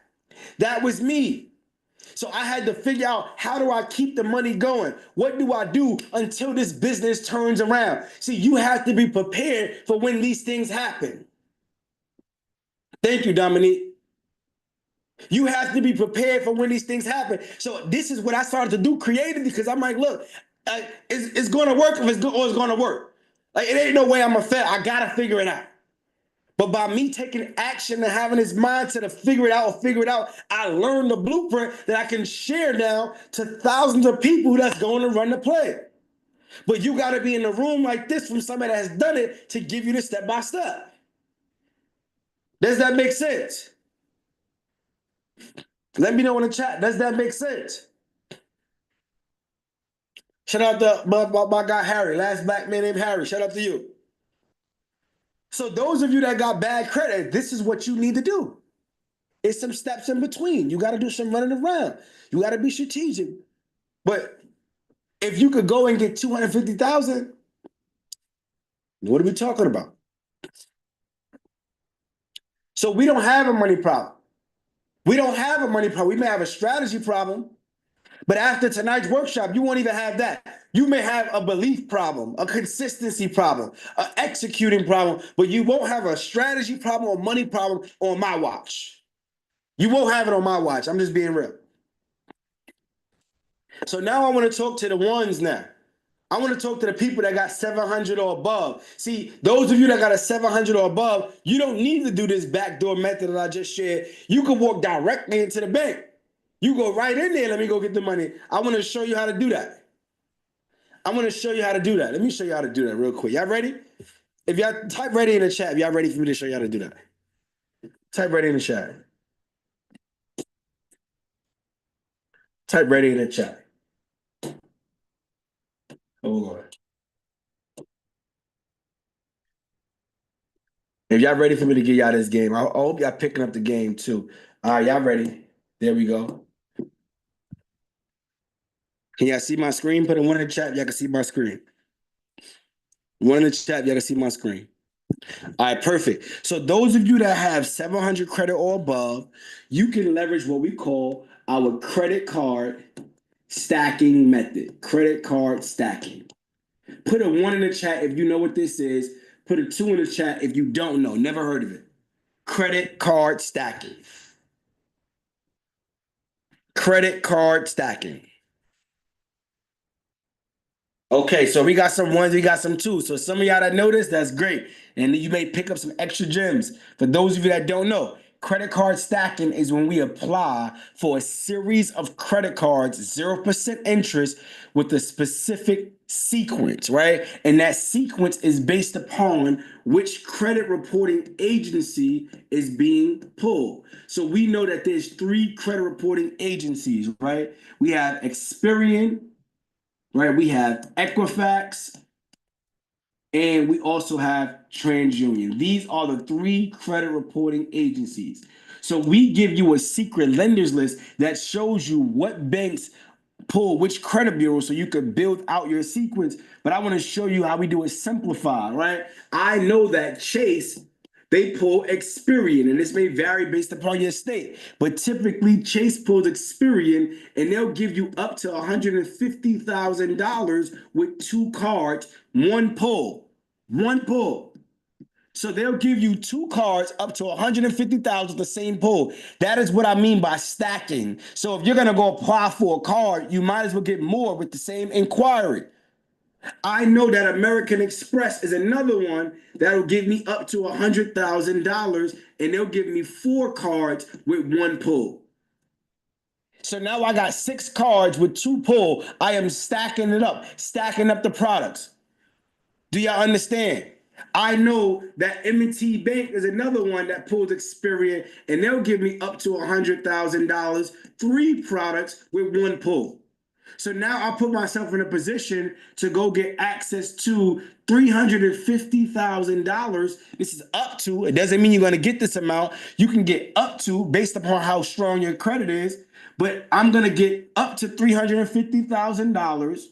That was me. So I had to figure out, how do I keep the money going? What do I do until this business turns around? See, you have to be prepared for when these things happen. Thank you, Dominique. You have to be prepared for when these things happen. So this is what I started to do creatively because I'm like, look, it's going to work if it's good or it's going to work. Like it ain't no way I'm a fail. I gotta figure it out. But by me taking action and having this mindset to figure it out, I learned the blueprint that I can share now to thousands of people that's going to run the play. But you got to be in a room like this from somebody that has done it to give you the step by step. Does that make sense? Let me know in the chat. Does that make sense? Shout out to my guy Harry, last black man named Harry. Shout out to you. So those of you that got bad credit, this is what you need to do. It's some steps in between. You got to do some running around. You got to be strategic. But if you could go and get 250,000, what are we talking about? So we don't have a money problem. We don't have a money problem. We may have a strategy problem. But after tonight's workshop, you won't even have that. You may have a belief problem, a consistency problem, an executing problem, but you won't have a strategy problem or money problem on my watch. You won't have it on my watch. I'm just being real. So now I want to talk to the ones now. I want to talk to the people that got 700 or above. See, those of you that got a 700 or above, you don't need to do this backdoor method that I just shared. You can walk directly into the bank. You go right in there, let me go get the money. I want to show you how to do that. Let me show you how to do that real quick. Y'all ready? If y'all type ready in the chat, if y'all ready for me to show you how to do that. Type ready in the chat. Type ready in the chat. Hold on. If y'all ready for me to give y'all this game, I hope y'all picking up the game too. All right, y'all ready? There we go. Can y'all see my screen? Put a one in the chat. Y'all can see my screen. One in the chat. Y'all can see my screen. All right, perfect. So those of you that have 700 credit or above, you can leverage what we call our credit card stacking method. Credit card stacking. Put a one in the chat if you know what this is. Put a two in the chat if you don't know. Never heard of it. Credit card stacking. Credit card stacking. Okay, so we got some ones, we got some twos. So some of y'all that know this, that's great. And you may pick up some extra gems. For those of you that don't know, credit card stacking is when we apply for a series of credit cards, 0% interest with a specific sequence, right? And that sequence is based upon which credit reporting agency is being pulled. So we know that there's 3 credit reporting agencies, right? We have Experian, right? We have Equifax, and we also have TransUnion. These are the 3 credit reporting agencies. So we give you a secret lenders list that shows you what banks pull which credit bureau so you could build out your sequence. But I want to show you how we do it simplified, right? I know that Chase, they pull Experian, and this may vary based upon your state. But typically, Chase pulls Experian, and they'll give you up to $150,000 with 2 cards, one pull. One pull. So they'll give you 2 cards up to 150,000 the same pull. That is what I mean by stacking. So if you're gonna go apply for a card, you might as well get more with the same inquiry. I know that American Express is another one that'll give me up to $100,000, and they'll give me 4 cards with 1 pull. So now I got 6 cards with 2 pull. I am stacking it up, stacking up the products. Do y'all understand? I know that M&T Bank is another one that pulls Experian, and they'll give me up to $100,000, 3 products with 1 pull. So now I put myself in a position to go get access to $350,000. This is up to, it doesn't mean you're going to get this amount. You can get up to based upon how strong your credit is, but I'm going to get up to $350,000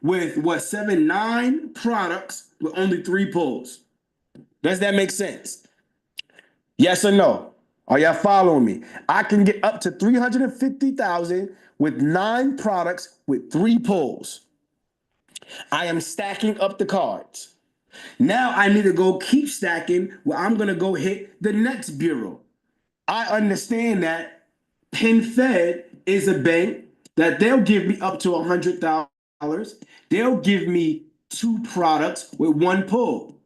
with 9 products with only 3 pulls. Does that make sense? Yes or no? Are y'all following me? I can get up to $350,000 with 9 products with 3 pulls. I am stacking up the cards. Now I need to go keep stacking where I'm going to go hit the next bureau. I understand that PenFed is a bank that they'll give me up to $100,000. They'll give me 2 products with 1 pull.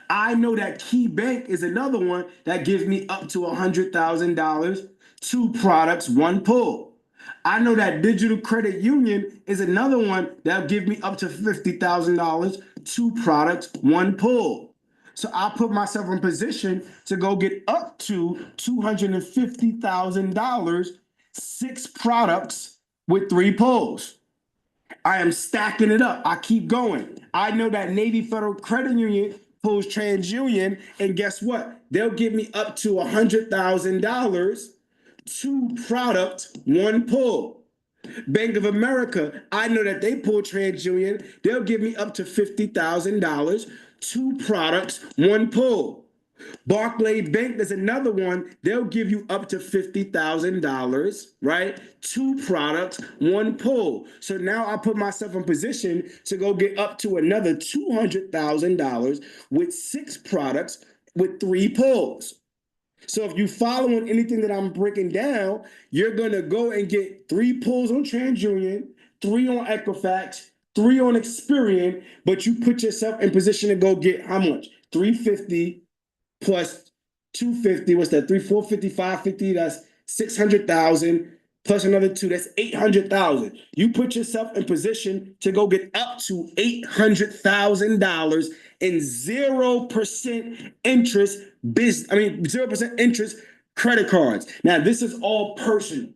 I know that Key Bank is another one that gives me up to $100,000, 2 products, 1 pull. I know that Digital Credit Union is another one that'll give me up to $50,000, 2 products, 1 pull. So I put myself in position to go get up to $250,000, 6 products with 3 pulls. I am stacking it up. I keep going. I know that Navy Federal Credit Union pulls TransUnion, and guess what? They'll give me up to $100,000, 2 products, 1 pull. Bank of America, I know that they pull TransUnion. They'll give me up to $50,000, 2 products, 1 pull. Barclay Bank, there's another one. They'll give you up to $50,000, right? 2 products, 1 pull. So now I put myself in position to go get up to another $200,000 with 6 products with 3 pulls. So if you following anything that I'm breaking down, you're gonna go and get 3 pulls on TransUnion, 3 on Equifax, 3 on Experian, but you put yourself in position to go get how much? 350 plus 250, what's that? 450, 550, that's 600,000 plus another 2, that's 800,000. You put yourself in position to go get up to $800,000 in 0% interest 0% interest credit cards. Now, this is all personal.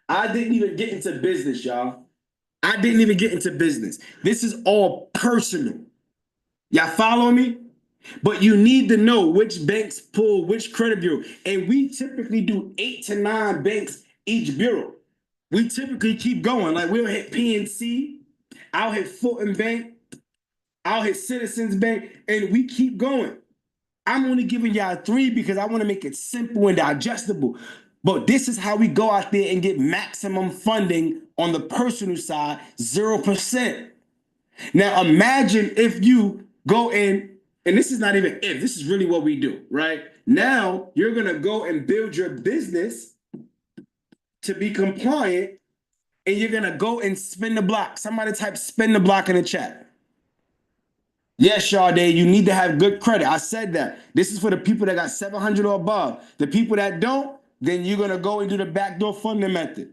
I didn't even get into business, y'all. I didn't even get into business. This is all personal. Y'all following me? But you need to know which banks pull which credit bureau. And we typically do 8 to 9 banks each bureau. We typically keep going. Like we'll hit PNC, I'll hit Fulton Bank, I'll hit Citizens Bank, and we keep going. I'm only giving y'all 3 because I want to make it simple and digestible. But this is how we go out there and get maximum funding on the personal side, 0%. Now imagine if you go in, and this is not even if, this is really what we do, right? Now you're gonna go and build your business to be compliant, and you're gonna go and spin the block. Somebody type spin the block in the chat. Yes, Sade, you need to have good credit. I said that. This is for the people that got 700 or above. The people that don't, then you're gonna go and do the backdoor funding method.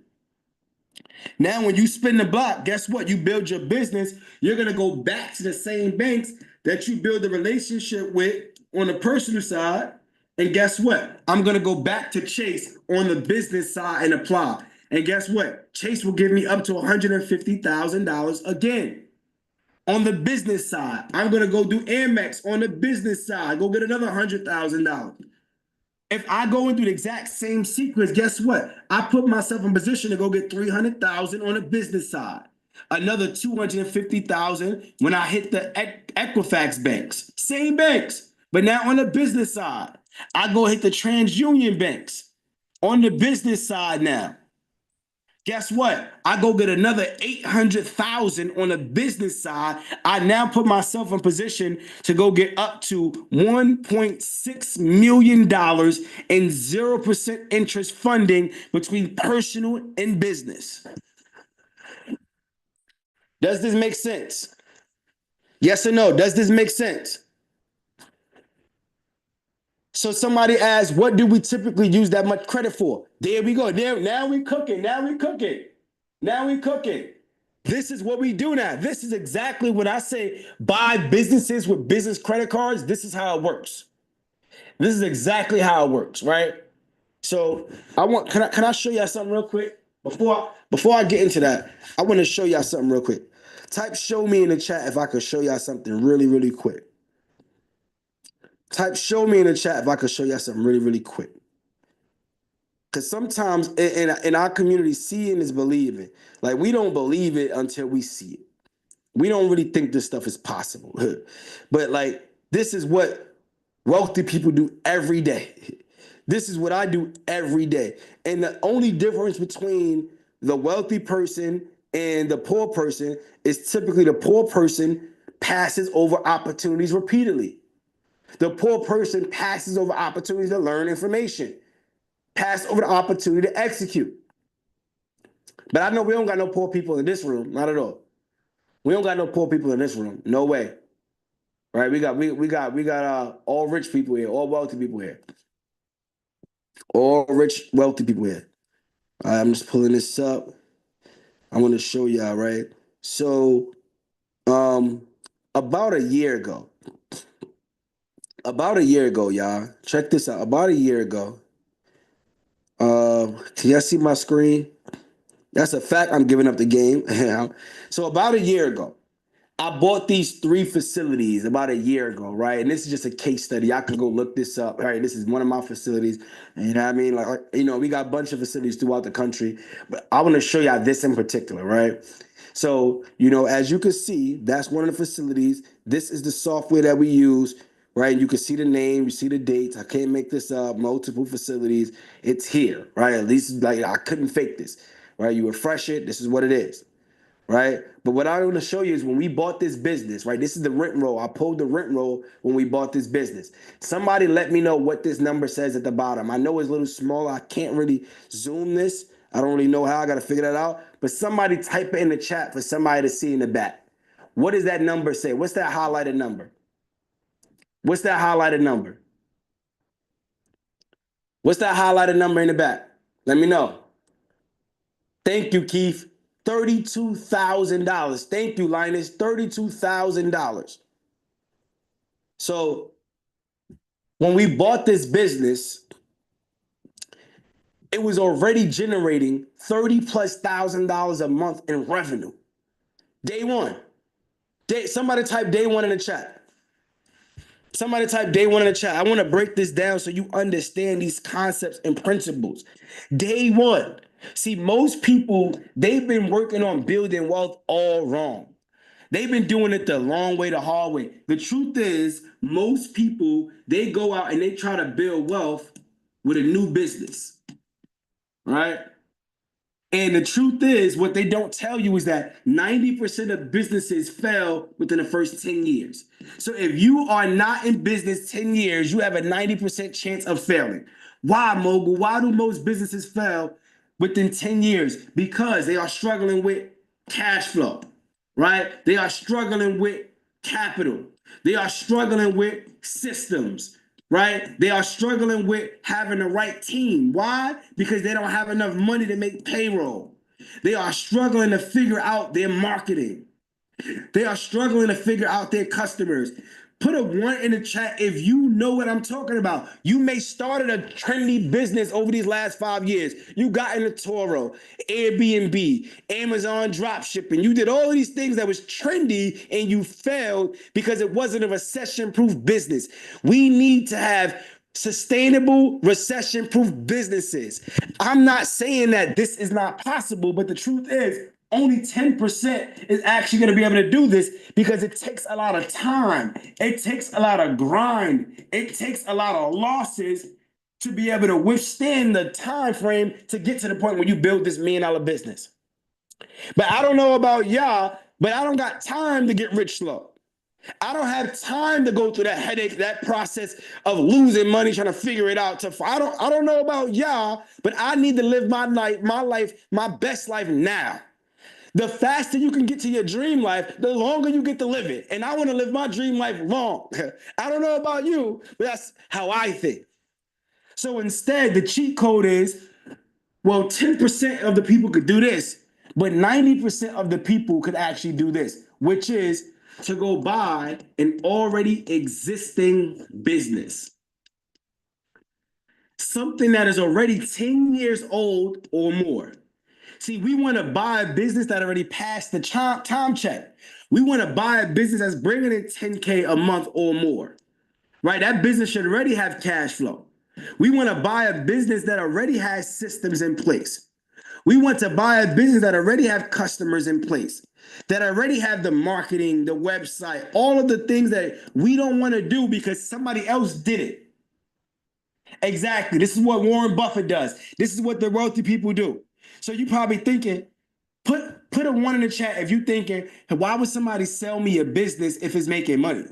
Now, when you spin the block, guess what? You build your business, you're gonna go back to the same banks that you build a relationship with on the personal side. And guess what? I'm gonna go back to Chase on the business side and apply. And guess what? Chase will give me up to $150,000 again. On the business side, I'm gonna go do Amex on the business side, go get another $100,000. If I go and do the exact same sequence, guess what? I put myself in position to go get 300,000 on the business side. Another 250,000 when I hit the Equifax banks. Same banks, but now on the business side. I go hit the TransUnion banks. On the business side now. Guess what? I go get another 800,000 on the business side. I now put myself in position to go get up to $1.6 million in 0% interest funding between personal and business. Does this make sense? Yes or no? Does this make sense? So somebody asked, what do we typically use that much credit for? There we go. There, now we cooking. Now we cooking. Now we cooking. This is what we do now. This is exactly what I say. Buy businesses with business credit cards. This is how it works. This is exactly how it works, right? So can I show y'all something real quick? Before I get into that, I want to show y'all something real quick. Type show me in the chat if I could show y'all something really, really quick. Type show me in the chat if I could show y'all something really, really quick. Because sometimes in our community, seeing is believing. Like, we don't believe it until we see it. We don't really think this stuff is possible. But like, this is what wealthy people do every day. This is what I do every day. And the only difference between the wealthy person and the poor person is typically the poor person passes over opportunities repeatedly. The poor person passes over opportunities to learn information, pass over the opportunity to execute. But I know we don't got no poor people in this room, not at all. We don't got no poor people in this room, no way. Right? We got all rich people here, all wealthy people here, all rich wealthy people here. All right, I'm just pulling this up. I want to show y'all, right? So, about a year ago, y'all, check this out. About a year ago, can y'all see my screen? That's a fact. I'm giving up the game. So about a year ago, I bought these 3 facilities about a year ago, right? And this is just a case study. I can go look this up. Right, this is one of my facilities. And you know what I mean? Like, you know, we got a bunch of facilities throughout the country, but I want to show y'all this in particular, right? So, you know, as you can see, that's one of the facilities. This is the software that we use, right? You can see the name, you see the dates. I can't make this up. Multiple facilities. It's here, right? At least like I couldn't fake this, right? You refresh it. This is what it is. Right? But what I want to show you is when we bought this business, right? This is the rent roll. I pulled the rent roll when we bought this business. Somebody let me know what this number says at the bottom. I know it's a little small. I can't really zoom this. I don't really know how. I got to figure that out. But somebody type it in the chat for somebody to see in the back. What does that number say? What's that highlighted number? What's that highlighted number? What's that highlighted number in the back? Let me know. Thank you, Keith. $32,000. Thank you, Linus. $32,000. So when we bought this business, it was already generating $30,000+ a month in revenue. Day one. Somebody type day one in the chat. Somebody type day one in the chat. I want to break this down so you understand these concepts and principles. Day one. See, most people, they've been working on building wealth all wrong. They've been doing it the long way, the hard way. The truth is, most people, they go out and they try to build wealth with a new business, right? And the truth is, what they don't tell you is that 90% of businesses fail within the first 10 years. So if you are not in business 10 years, you have a 90% chance of failing. Why, Mogul? Why do most businesses fail within 10 years? Because they are struggling with cash flow, right? They are struggling with capital. They are struggling with systems, right? They are struggling with having the right team. Why? Because they don't have enough money to make payroll. They are struggling to figure out their marketing. They are struggling to figure out their customers. Put a 1 in the chat if you know what I'm talking about. You may started a trendy business over these last 5 years. You got into Toro, Airbnb, Amazon drop shipping. You did all of these things that was trendy and you failed because it wasn't a recession-proof business. We need to have sustainable recession-proof businesses. I'm not saying that this is not possible, but the truth is only 10% is actually going to be able to do this because it takes a lot of time. It takes a lot of grind. It takes a lot of losses to be able to withstand the time frame to get to the point where you build this $1 million business. But I don't know about y'all, but I don't got time to get rich slow. I don't have time to go through that headache, that process of losing money, trying to figure it out. I don't know about y'all, but I need to live my life, my best life now. The faster you can get to your dream life, the longer you get to live it. And I want to live my dream life long. I don't know about you, but that's how I think. So instead, the cheat code is, well, 10% of the people could do this, but 90% of the people could actually do this, which is to go buy an already existing business. Something that is already 10 years old or more. See, we want to buy a business that already passed the time check. We want to buy a business that's bringing in 10K a month or more, right? That business should already have cash flow. We want to buy a business that already has systems in place. We want to buy a business that already have customers in place, that already have the marketing, the website, all of the things that we don't want to do because somebody else did it. Exactly. This is what Warren Buffett does. This is what the wealthy people do. So you're probably thinking, put Put a 1 in the chat if you're thinking, why would somebody sell me a business if it's making money?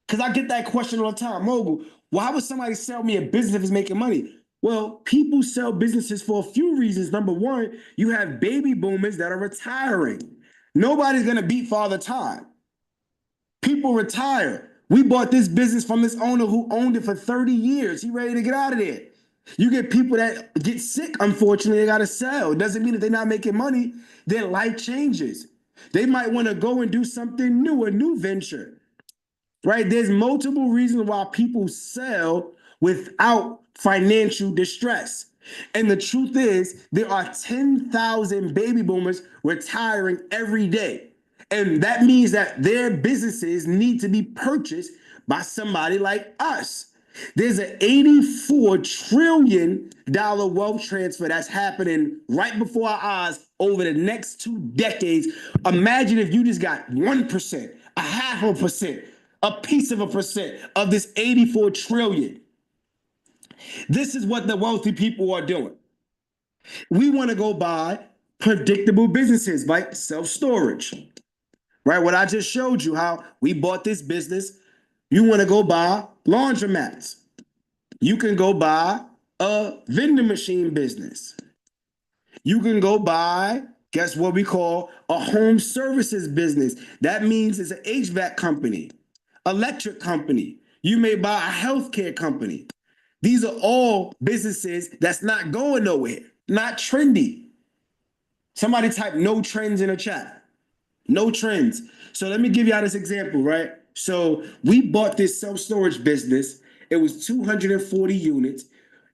Because I get that question all the time. Mogul, why would somebody sell me a business if it's making money? Well, people sell businesses for a few reasons. Number one, you have baby boomers that are retiring. Nobody's going to beat Father Time. People retire. We bought this business from this owner who owned it for 30 years. He ready to get out of there. You get people that get sick, unfortunately, they got to sell. It doesn't mean that they're not making money. Their life changes. They might want to go and do something new, a new venture. Right? There's multiple reasons why people sell without financial distress. And the truth is, there are 10,000 baby boomers retiring every day. And that means that their businesses need to be purchased by somebody like us. There's an $84 trillion wealth transfer that's happening right before our eyes over the next 2 decades. Imagine if you just got 1%, a half a percent, a piece of a percent of this 84 trillion. This is what the wealthy people are doing. We want to go buy predictable businesses like self-storage. Right? What I just showed you, how we bought this business. You want to go buy laundromats. You can go buy a vending machine business. You can go buy, guess what we call a home services business. That means it's an HVAC company, electric company. You may buy a healthcare company. These are all businesses that's not going nowhere, not trendy. Somebody type no trends in the chat. No trends. So let me give y'all this example, right? So we bought this self-storage business. It was 240 units.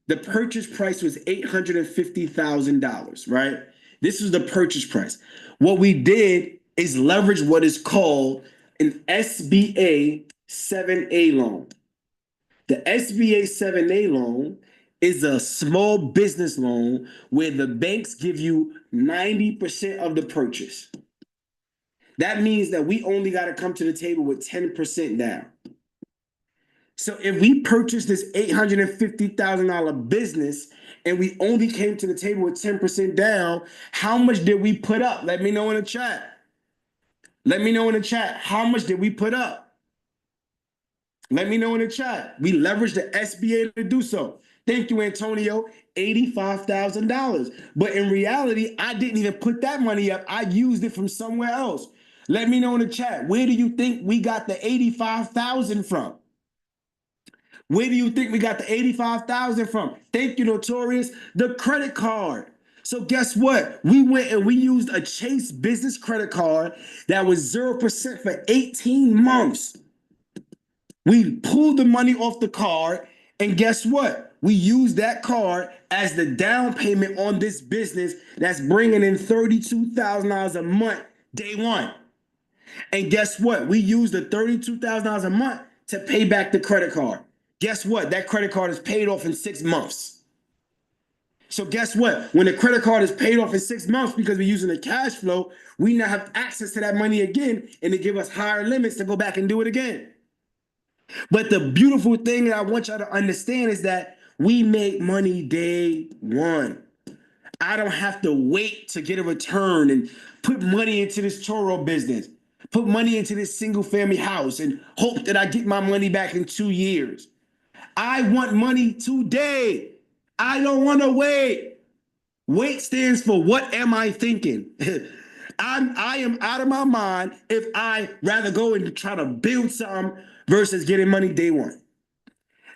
The purchase price was $850,000, right? This was the purchase price. What we did is leverage what is called an SBA 7A loan. The SBA 7A loan is a small business loan where the banks give you 90% of the purchase. That means that we only got to come to the table with 10% down. So if we purchased this $850,000 business and we only came to the table with 10% down, how much did we put up? Let me know in the chat. Let me know in the chat. How much did we put up? Let me know in the chat. We leveraged the SBA to do so. Thank you, Antonio. $85,000. But in reality, I didn't even put that money up. I used it from somewhere else. Let me know in the chat. Where do you think we got the $85,000 from? Where do you think we got the $85,000 from? Thank you, Notorious. The credit card. So guess what? We went and we used a Chase business credit card that was 0% for 18 months. We pulled the money off the card, and guess what? We used that card as the down payment on this business that's bringing in $32,000 a month day one. And guess what? We used the $32,000 a month to pay back the credit card. Guess what? That credit card is paid off in 6 months. So guess what? When the credit card is paid off in 6 months because we're using the cash flow, we now have access to that money again, and they give us higher limits to go back and do it again. But the beautiful thing that I want y'all to understand is that we make money day one. I don't have to wait to get a return and put money into this churro business, put money into this single family house and hope that I get my money back in 2 years. I want money today. I don't want to wait. Wait stands for what am I thinking? I am out of my mind if I rather go and try to build something versus getting money day one.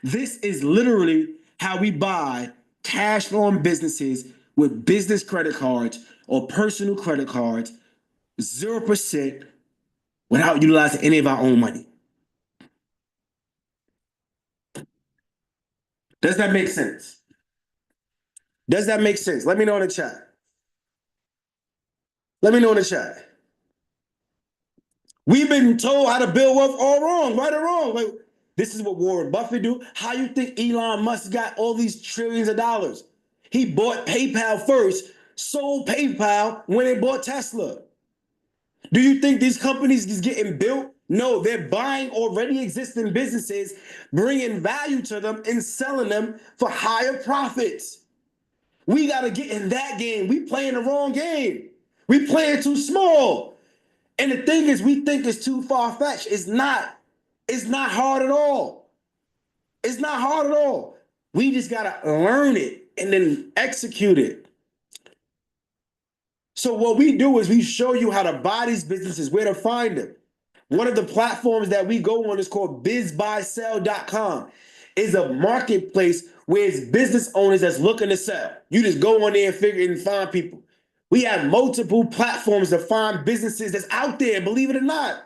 This is literally how we buy cash flowing businesses with business credit cards or personal credit cards, 0% without utilizing any of our own money. Does that make sense? Does that make sense? Let me know in the chat. Let me know in the chat. We've been told how to build wealth all wrong, right or wrong. Like, this is what Warren Buffett do. How you think Elon Musk got all these trillions of dollars? He bought PayPal first, sold PayPal when they bought Tesla. Do you think these companies is getting built? No, they're buying already existing businesses, bringing value to them and selling them for higher profits. We got to get in that game. We playing the wrong game. We playing too small. And the thing is, we think it's too far-fetched. It's not. It's not hard at all. It's not hard at all. We just gotta learn it and then execute it. So what we do is we show you how to buy these businesses, where to find them. One of the platforms that we go on is called bizbuysell.com. It's a marketplace where it's business owners that's looking to sell. You just go on there and figure and find people. We have multiple platforms to find businesses that's out there, believe it or not.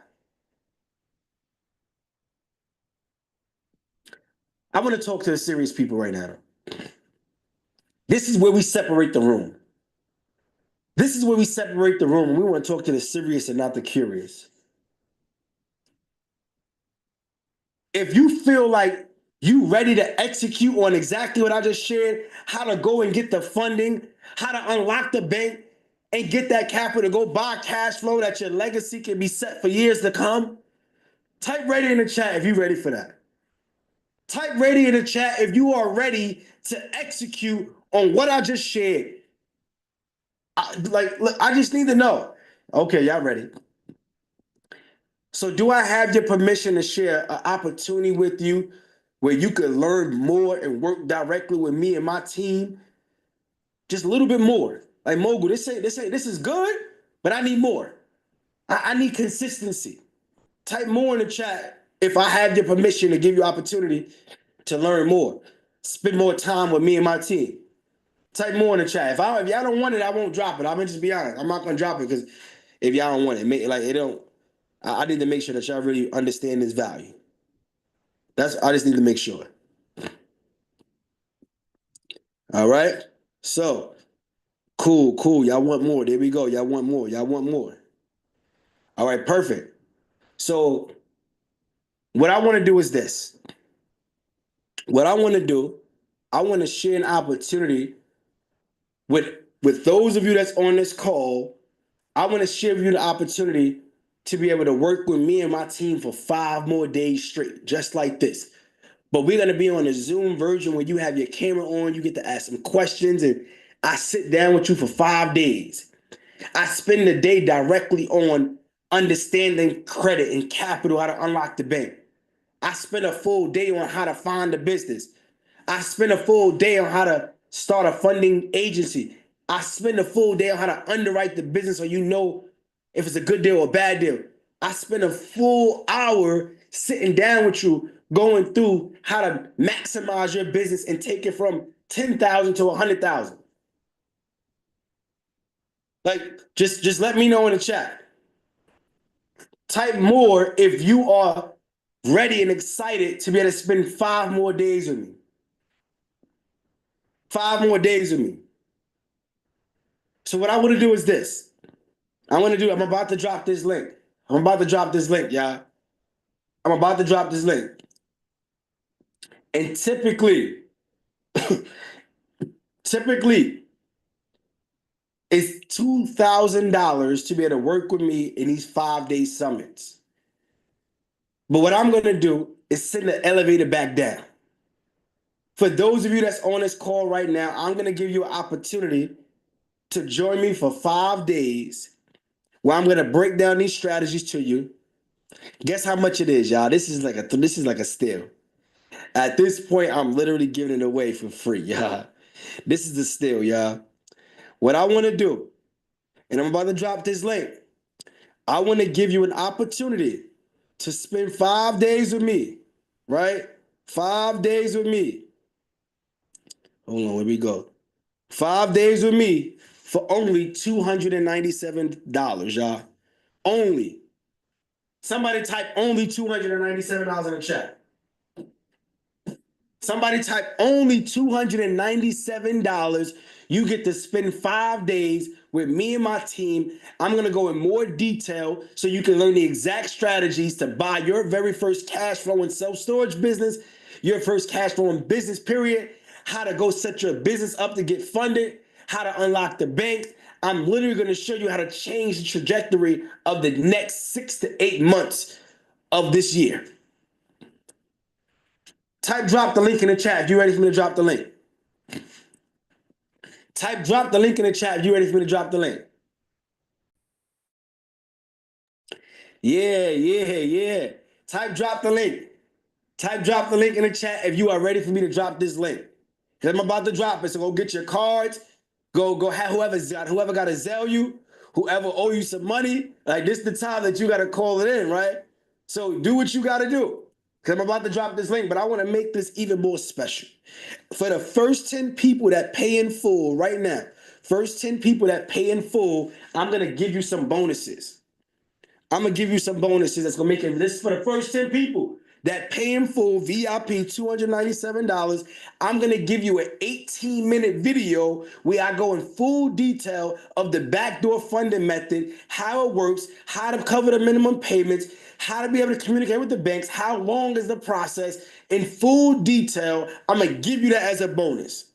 I want to talk to the serious people right now. This is where we separate the room. This is where we separate the room. We want to talk to the serious and not the curious. If you feel like you ready to execute on exactly what I just shared, how to go and get the funding, how to unlock the bank and get that capital to go buy cash flow that your legacy can be set for years to come, type ready in the chat if you're ready for that. Type ready in the chat if you are ready to execute on what I just shared. I just need to know. Okay, y'all ready. So do I have your permission to share an opportunity with you where you could learn more and work directly with me and my team? Just a little bit more. Like Mogul, this is good, but I need more. I need consistency. Type more in the chat if I have your permission to give you opportunity to learn more. Spend more time with me and my team. Type more in the chat. If y'all don't want it, I won't drop it. I'm gonna just be honest. I'm not gonna drop it because if y'all don't want it, I need to make sure that y'all really understand this value. I just need to make sure. All right. So cool. Y'all want more. There we go. Y'all want more. All right, perfect. So what I want to do is this. What I want to do, I want to share an opportunity with those of you that's on this call. I want to share with you the opportunity to be able to work with me and my team for 5 more days straight, just like this. But we're going to be on a Zoom version where you have your camera on, you get to ask some questions, and I sit down with you for 5 days. I spend the day directly on understanding credit and capital, how to unlock the bank. I spend a full day on how to find a business. I spend a full day on how to start a funding agency. I spend a full day on how to underwrite the business so you know if it's a good deal or a bad deal. I spend a full hour sitting down with you going through how to maximize your business and take it from 10,000 to 100,000. Like, just let me know in the chat. Type more if you are ready and excited to be able to spend 5 more days with me. 5 more days with me. So what I want to do is this. I'm about to drop this link. Y'all. I'm about to drop this link. And typically, it's $2,000 to be able to work with me in these 5-day summits. But what I'm going to do is send the elevator back down. For those of you that's on this call right now, I'm going to give you an opportunity to join me for 5 days where I'm going to break down these strategies to you. Guess how much it is, y'all? This is like a steal. At this point, I'm literally giving it away for free, y'all. This is the steal, y'all. What I want to do, and I'm about to drop this link, I want to give you an opportunity to spend 5 days with me, right? 5 days with me. Hold on, where we go? 5 days with me for only $297, y'all. Only. Somebody type only $297 in the chat. Somebody type only $297. You get to spend 5 days with me and my team. I'm going to go in more detail so you can learn the exact strategies to buy your very first cash flow and self-storage business, your first cash flow in business, period, how to go set your business up to get funded, how to unlock the bank. I'm literally going to show you how to change the trajectory of the next 6 to 8 months of this year. Drop the link in the chat if you're ready for me to drop the link. Drop the link in the chat if you're ready for me to drop the link. Yeah. Type drop the link. Type drop the link in the chat if you are ready for me to drop this link. Because I'm about to drop it. So go get your cards. Go have whoever got to sell you, whoever owe you some money. Like this is the time that you got to call it in, right? So do what you got to do. Because I'm about to drop this link, but I want to make this even more special. For the first 10 people that pay in full right now, first 10 people that pay in full, I'm going to give you some bonuses. I'm going to give you some bonuses that's going to make it. This is for the first 10 people that pay in full, VIP $297. I'm going to give you an 18-minute video where I go in full detail of the backdoor funding method, how it works, how to cover the minimum payments, how to be able to communicate with the banks, how long is the process, in full detail. I'm going to give you that as a bonus.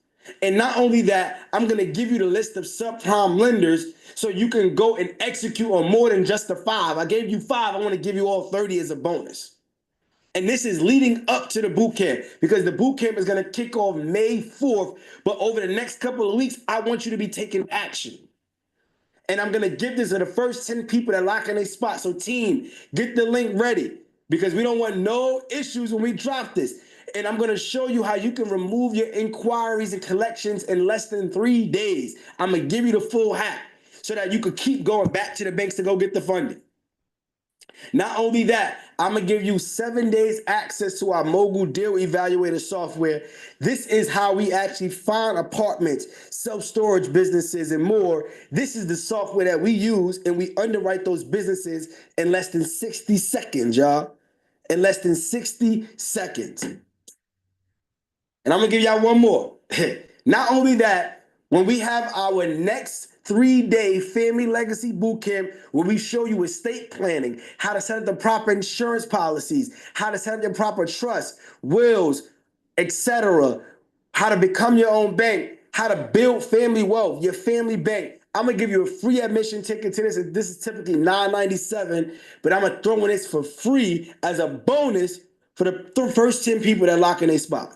And not only that, I'm going to give you the list of subprime lenders so you can go and execute on more than just the 5. I gave you 5. I want to give you all 30 as a bonus. And this is leading up to the boot camp because the boot camp is going to kick off May 4th. But over the next couple of weeks, I want you to be taking action. And I'm going to give this to the first 10 people that lock in a spot. So team, get the link ready because we don't want no issues when we drop this. And I'm going to show you how you can remove your inquiries and collections in less than 3 days. I'm going to give you the full hack so that you could keep going back to the banks to go get the funding. Not only that, I'm going to give you 7 days access to our Mogul Deal Evaluator software. This is how we actually find apartments, self-storage businesses, and more. This is the software that we use, and we underwrite those businesses in less than 60 seconds, y'all. In less than 60 seconds. And I'm going to give y'all one more. Not only that, when we have our next 3-day family legacy boot camp where we show you estate planning, how to set up the proper insurance policies, how to set up your proper trust, wills, etc., how to become your own bank, how to build family wealth, your family bank. I'm gonna give you a free admission ticket to this. This is typically $9.97, but I'm gonna throw in this for free as a bonus for the first 10 people that lock in a spot.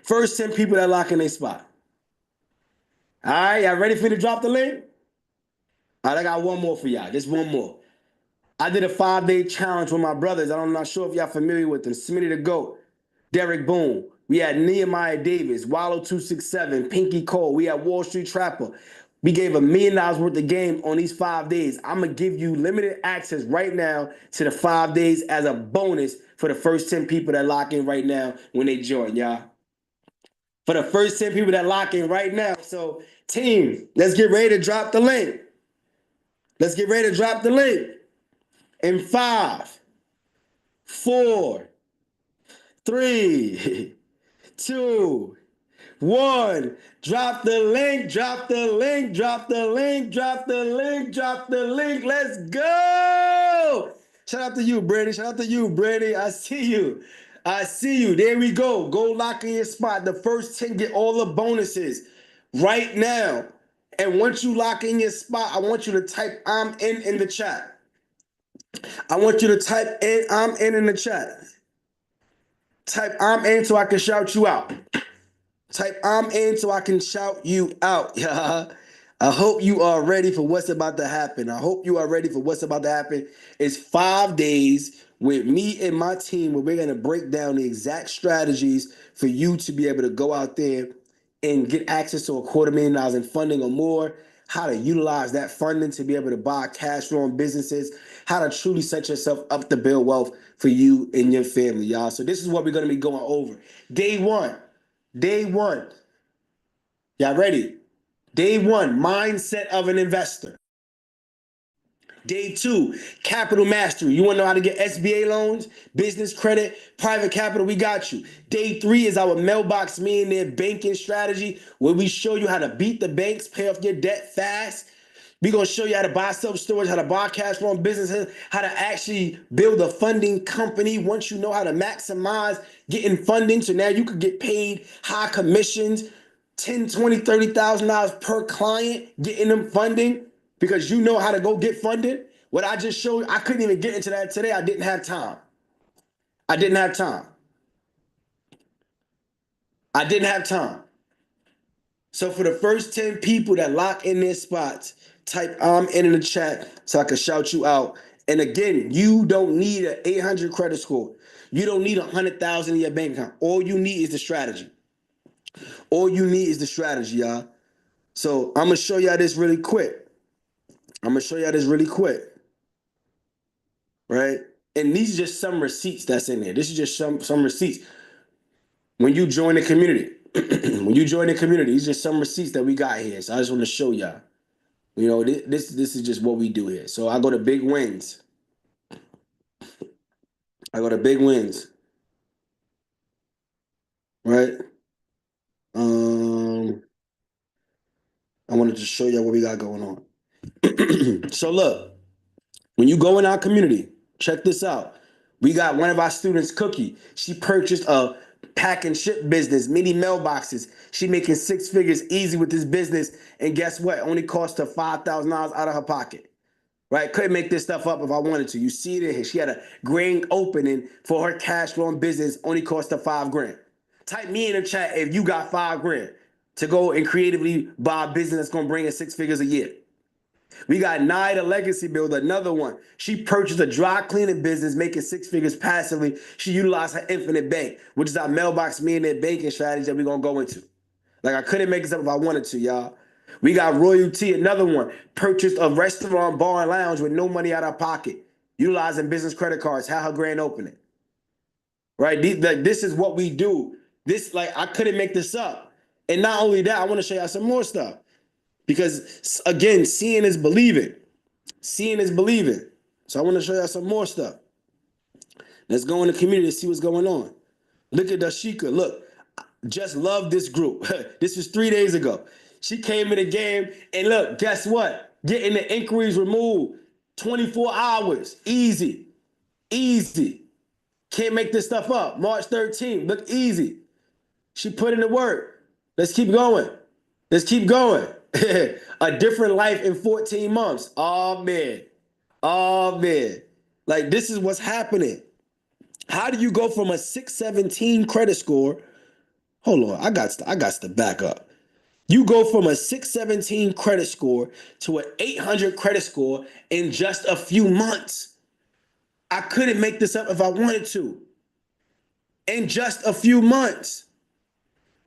First 10 people that lock in a spot. All right, y'all ready for me to drop the link? All right, I got one more for y'all. Just one more. I did a 5-day challenge with my brothers. I'm not sure if y'all familiar with them. Smitty the GOAT, Derek Boone. We had Nehemiah Davis, Wallow 267, Pinky Cole. We had Wall Street Trapper. We gave $1 million worth of game on these 5 days. I'm going to give you limited access right now to the 5 days as a bonus for the first 10 people that lock in right now when they join, y'all. For the first 10 people that lock in right now. So, team, let's get ready to drop the link. Let's get ready to drop the link. In 5, 4, 3, 2, 1. Drop the link, drop the link, drop the link, drop the link, drop the link. Let's go. Shout out to you, Brady. Shout out to you, Brady. I see you. I see you. There we go. Go lock in your spot. The first 10 get all the bonuses right now. And once you lock in your spot, I want you to type I'm in the chat. I want you to type in I'm in the chat. Type I'm in so I can shout you out. Type I'm in so I can shout you out. I hope you are ready for what's about to happen. I hope you are ready for what's about to happen. It's 5 days with me and my team where we're going to break down the exact strategies for you to be able to go out there and get access to $250,000 in funding or more, how to utilize that funding to be able to buy cash flowing businesses, how to truly set yourself up to build wealth for you and your family, y'all. So this is what we're going to be going over. Day one. Y'all ready? Day 1, mindset of an investor. Day 2, capital mastery. You want to know how to get SBA loans, business credit, private capital? We got you. Day 3 is our mailbox millionaire banking strategy, where we show you how to beat the banks, pay off your debt fast. We're going to show you how to buy self-storage, how to buy cash flowing businesses, how to actually build a funding company once you know how to maximize getting funding. So now you could get paid high commissions, $10,000, $20,000, $30,000 per client, getting them funding because you know how to go get funded. What I just showed, I couldn't even get into that today. I didn't have time. I didn't have time. So for the first 10 people that lock in their spots, type I'm in the chat so I can shout you out. And again, you don't need an 800 credit score. You don't need 100,000 in your bank account. All you need is the strategy. All you need is the strategy, y'all. So I'm gonna show y'all this really quick. Right? And these are just some receipts that's in there. This is just some receipts. When you join the community, these are just some receipts that we got here. So I just want to show y'all. You know, this is just what we do here. So I go to big wins. Right? I wanted to show y'all what we got going on. So look, when you go in our community, check this out. We got one of our students, Cookie. She purchased a pack and ship business, mini mailboxes. She making 6 figures easy with this business. And guess what? Only cost her $5,000 out of her pocket. Right? Couldn't make this stuff up if I wanted to. You see it in here. She had a grand opening for her cash flowing business, only cost her $5,000. Type me in the chat if you got $5,000 to go and creatively buy a business that's gonna bring in 6 figures a year. We got Nia, the legacy builder, another one. She purchased a dry cleaning business, making 6 figures passively. She utilized her infinite bank, which is our mailbox millionaire banking strategy that we're gonna go into. Like, I couldn't make this up if I wanted to, y'all. We got Royalty, another one. Purchased a restaurant, bar, and lounge with no money out of pocket, utilizing business credit cards, had her grand opening. Right? This is what we do. This, like, I couldn't make this up. And not only that, I want to show y'all some more stuff. Because, again, seeing is believing. Seeing is believing. So I want to show y'all some more stuff. Let's go in the community to see what's going on. Look at Dashika. Look, just love this group. This was 3 days ago. She came in the game, and look, guess what? Getting the inquiries removed. 24 hours. Easy. Easy. Can't make this stuff up. March 13th. Look easy. She put in the work. Let's keep going. Let's keep going. A different life in 14 months. Oh, man. Oh, man. Like, this is what's happening. How do you go from a 617 credit score? Hold on. I got to back up. You go from a 617 credit score to an 800 credit score in just a few months. I couldn't make this up if I wanted to. In just a few months.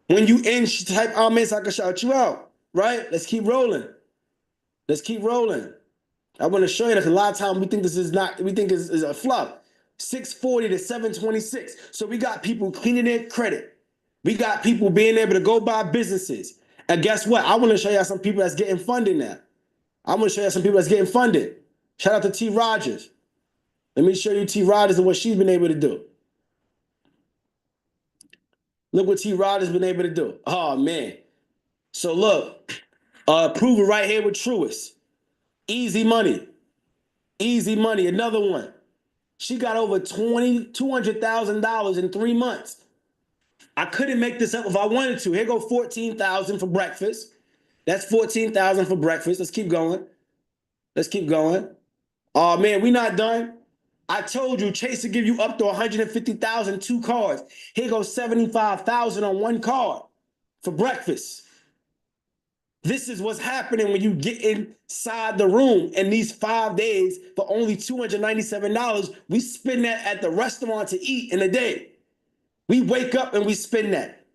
When you type comments, I can shout you out, right? Let's keep rolling. Let's keep rolling. I want to show you that a lot of times we think this is a flop. 640 to 726. So we got people cleaning their credit. We got people being able to go buy businesses. And guess what? I want to show you some people that's getting funded now. I want to show you some people that's getting funded. Shout out to T. Rogers. Let me show you T. Rogers and what she's been able to do. Look what T. Rogers been able to do. Oh, man. So look, prove it right here with Truist. Easy money. Easy money. Another one. She got over $200,000 in 3 months. I couldn't make this up if I wanted to. Here go $14,000 for breakfast. That's $14,000 for breakfast. Let's keep going. Let's keep going. Oh, man, we not done. I told you Chase will give you up to $150,000, 2 cards. Here goes $75,000 on 1 card for breakfast. This is what's happening when you get inside the room. In these 5 days, for only $297, we spend that at the restaurant to eat in a day. We wake up and we spend that.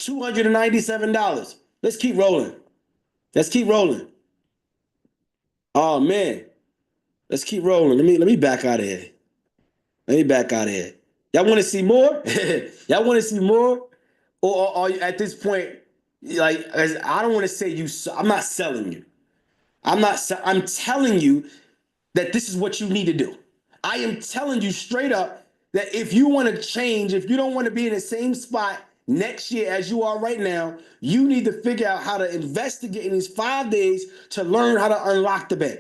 $297. Let's keep rolling. Let's keep rolling. Oh, man. Let's keep rolling. Let me back out of here. Let me back out of here. Y'all want to see more? Y'all want to see more? Or are you at this point, like, I don't want to say you, I'm not selling you. I'm telling you that this is what you need to do. I am telling you straight up that if you want to change, if you don't want to be in the same spot next year as you are right now, you need to figure out how to investigate in these 5 days to learn how to unlock the bank.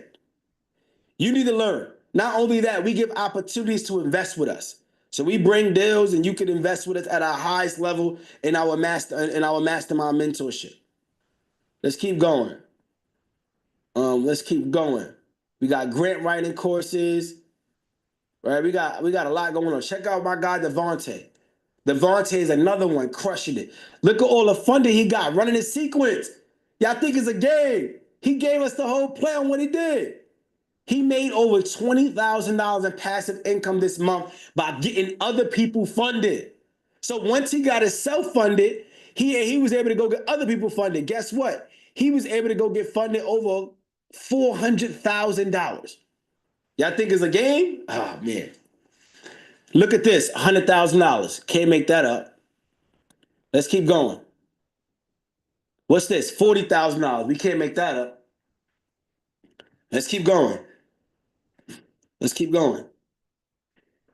You need to learn. Not only that, we give opportunities to invest with us. So we bring deals and you can invest with us at our highest level in our mastermind mentorship. Let's keep going. Let's keep going. We got grant writing courses. Right? We got a lot going on. Check out my guy Devontae. Devontae is another one crushing it. Look at all the funding he got running his sequence. Y'all think it's a game. He gave us the whole plan on what he did. He made over $20,000 in passive income this month by getting other people funded. So once he got himself funded, he was able to go get other people funded. Guess what? He was able to go get funded over $400,000. Y'all think it's a game? Oh man. Look at this, $100,000. Can't make that up. Let's keep going. What's this? $40,000. We can't make that up. Let's keep going. Let's keep going.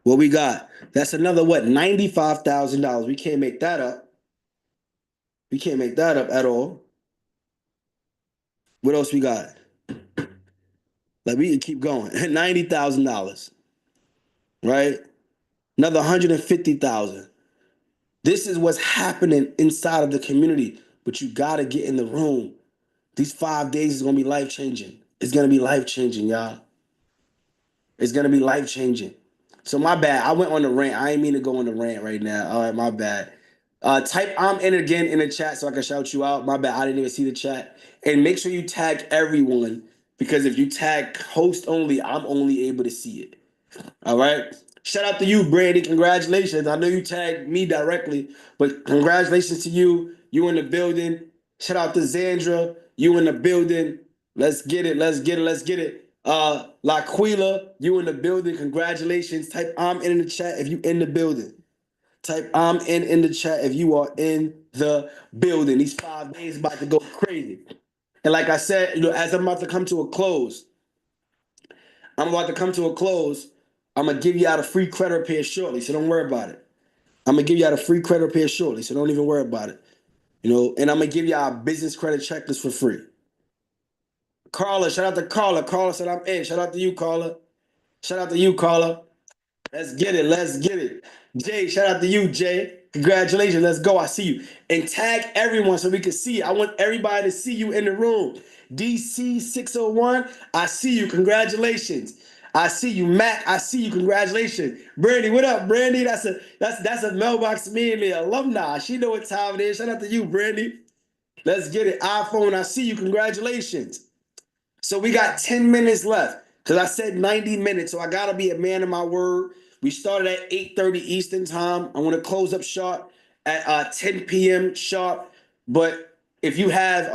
What we got? That's another what? $95,000. We can't make that up. We can't make that up at all. What else we got? Like we can keep going. $90,000. Right? Another $150,000. This is what's happening inside of the community, but you gotta get in the room. These 5 days is gonna be life-changing. It's gonna be life-changing, y'all. It's gonna be life-changing. So my bad. I went on the rant. I ain't mean to go on the rant right now. All right, my bad. Type I'm in again in the chat so I can shout you out. My bad. I didn't even see the chat. And make sure you tag everyone, because if you tag host only, I'm only able to see it. All right. Shout out to you, Brandy. Congratulations. I know you tagged me directly, but congratulations to you. You in the building. Shout out to Zandra. You in the building. Let's get it. Let's get it. Let's get it. Laquila, you in the building. Congratulations. Type I'm in the chat if you in the building. Type I'm in the chat if you are in the building. These 5 days about to go crazy. And like I said, as I'm about to come to a close, I'm gonna give you out a free credit repair shortly, so don't worry about it. I'm gonna give you out a free credit repair shortly, so don't even worry about it. And I'm gonna give you our business credit checklist for free. Carla, shout out to Carla. Carla said I'm in. Shout out to you, Carla. Shout out to you, Carla. Let's get it. Let's get it. Jay, shout out to you, Jay. Congratulations. Let's go. I see you. And tag everyone so we can see it. I want everybody to see you in the room. DC601, I see you. Congratulations. I see you. Mac, I see you. Congratulations. Brandy, what up, Brandy? That's a mailbox me and the alumni. She know what time it is. Shout out to you, Brandy. Let's get it. iPhone, I see you. Congratulations. So we got 10 minutes left, because I said 90 minutes, so I got to be a man of my word. We started at 8:30 Eastern time. I want to close up sharp at 10 p.m. sharp. But if you have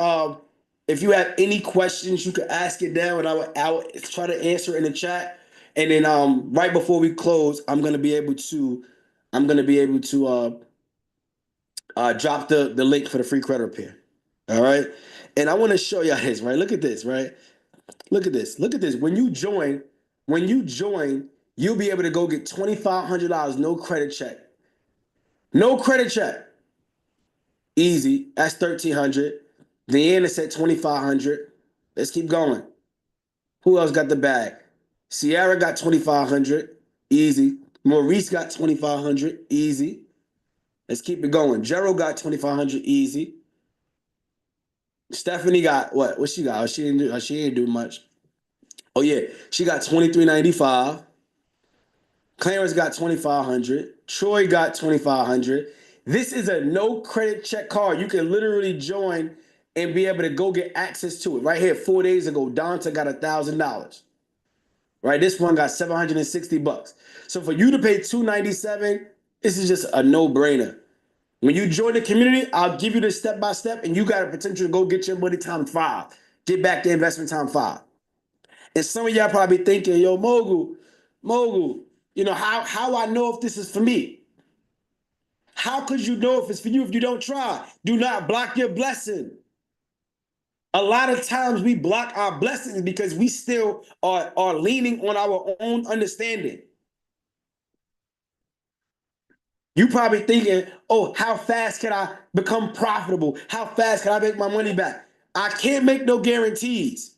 any questions, you can ask it down, and I will try to answer in the chat. And then right before we close, I'm gonna be able to drop the link for the free credit repair. All right. And I want to show y'all this, right? Look at this, right? Look at this. Look at this. When you join, you'll be able to go get $2,500, no credit check. No credit check. Easy. That's $1,300. Deanna said $2,500. Let's keep going. Who else got the bag? Sierra got $2,500. Easy. Maurice got $2,500. Easy. Let's keep it going. Gerald got $2,500. Easy. Stephanie got what? What she got? She didn't do much. Oh yeah, she got $2,395. Clarence got $2,500. Troy got $2,500. This is a no credit check card. You can literally join and be able to go get access to it. Right here, 4 days ago, Donta got $1,000. Right, this one got $760. So for you to pay $297, this is just a no-brainer. When you join the community, I'll give you the step-by-step, and you got a potential to go get your money times 5. Get back the investment time 5. And some of y'all probably thinking, yo, Mogul, how I know if this is for me? How could you know if it's for you if you don't try? Do not block your blessing. A lot of times we block our blessings because we still are leaning on our own understanding. You probably thinking, oh, how fast can I become profitable? How fast can I make my money back? I can't make no guarantees,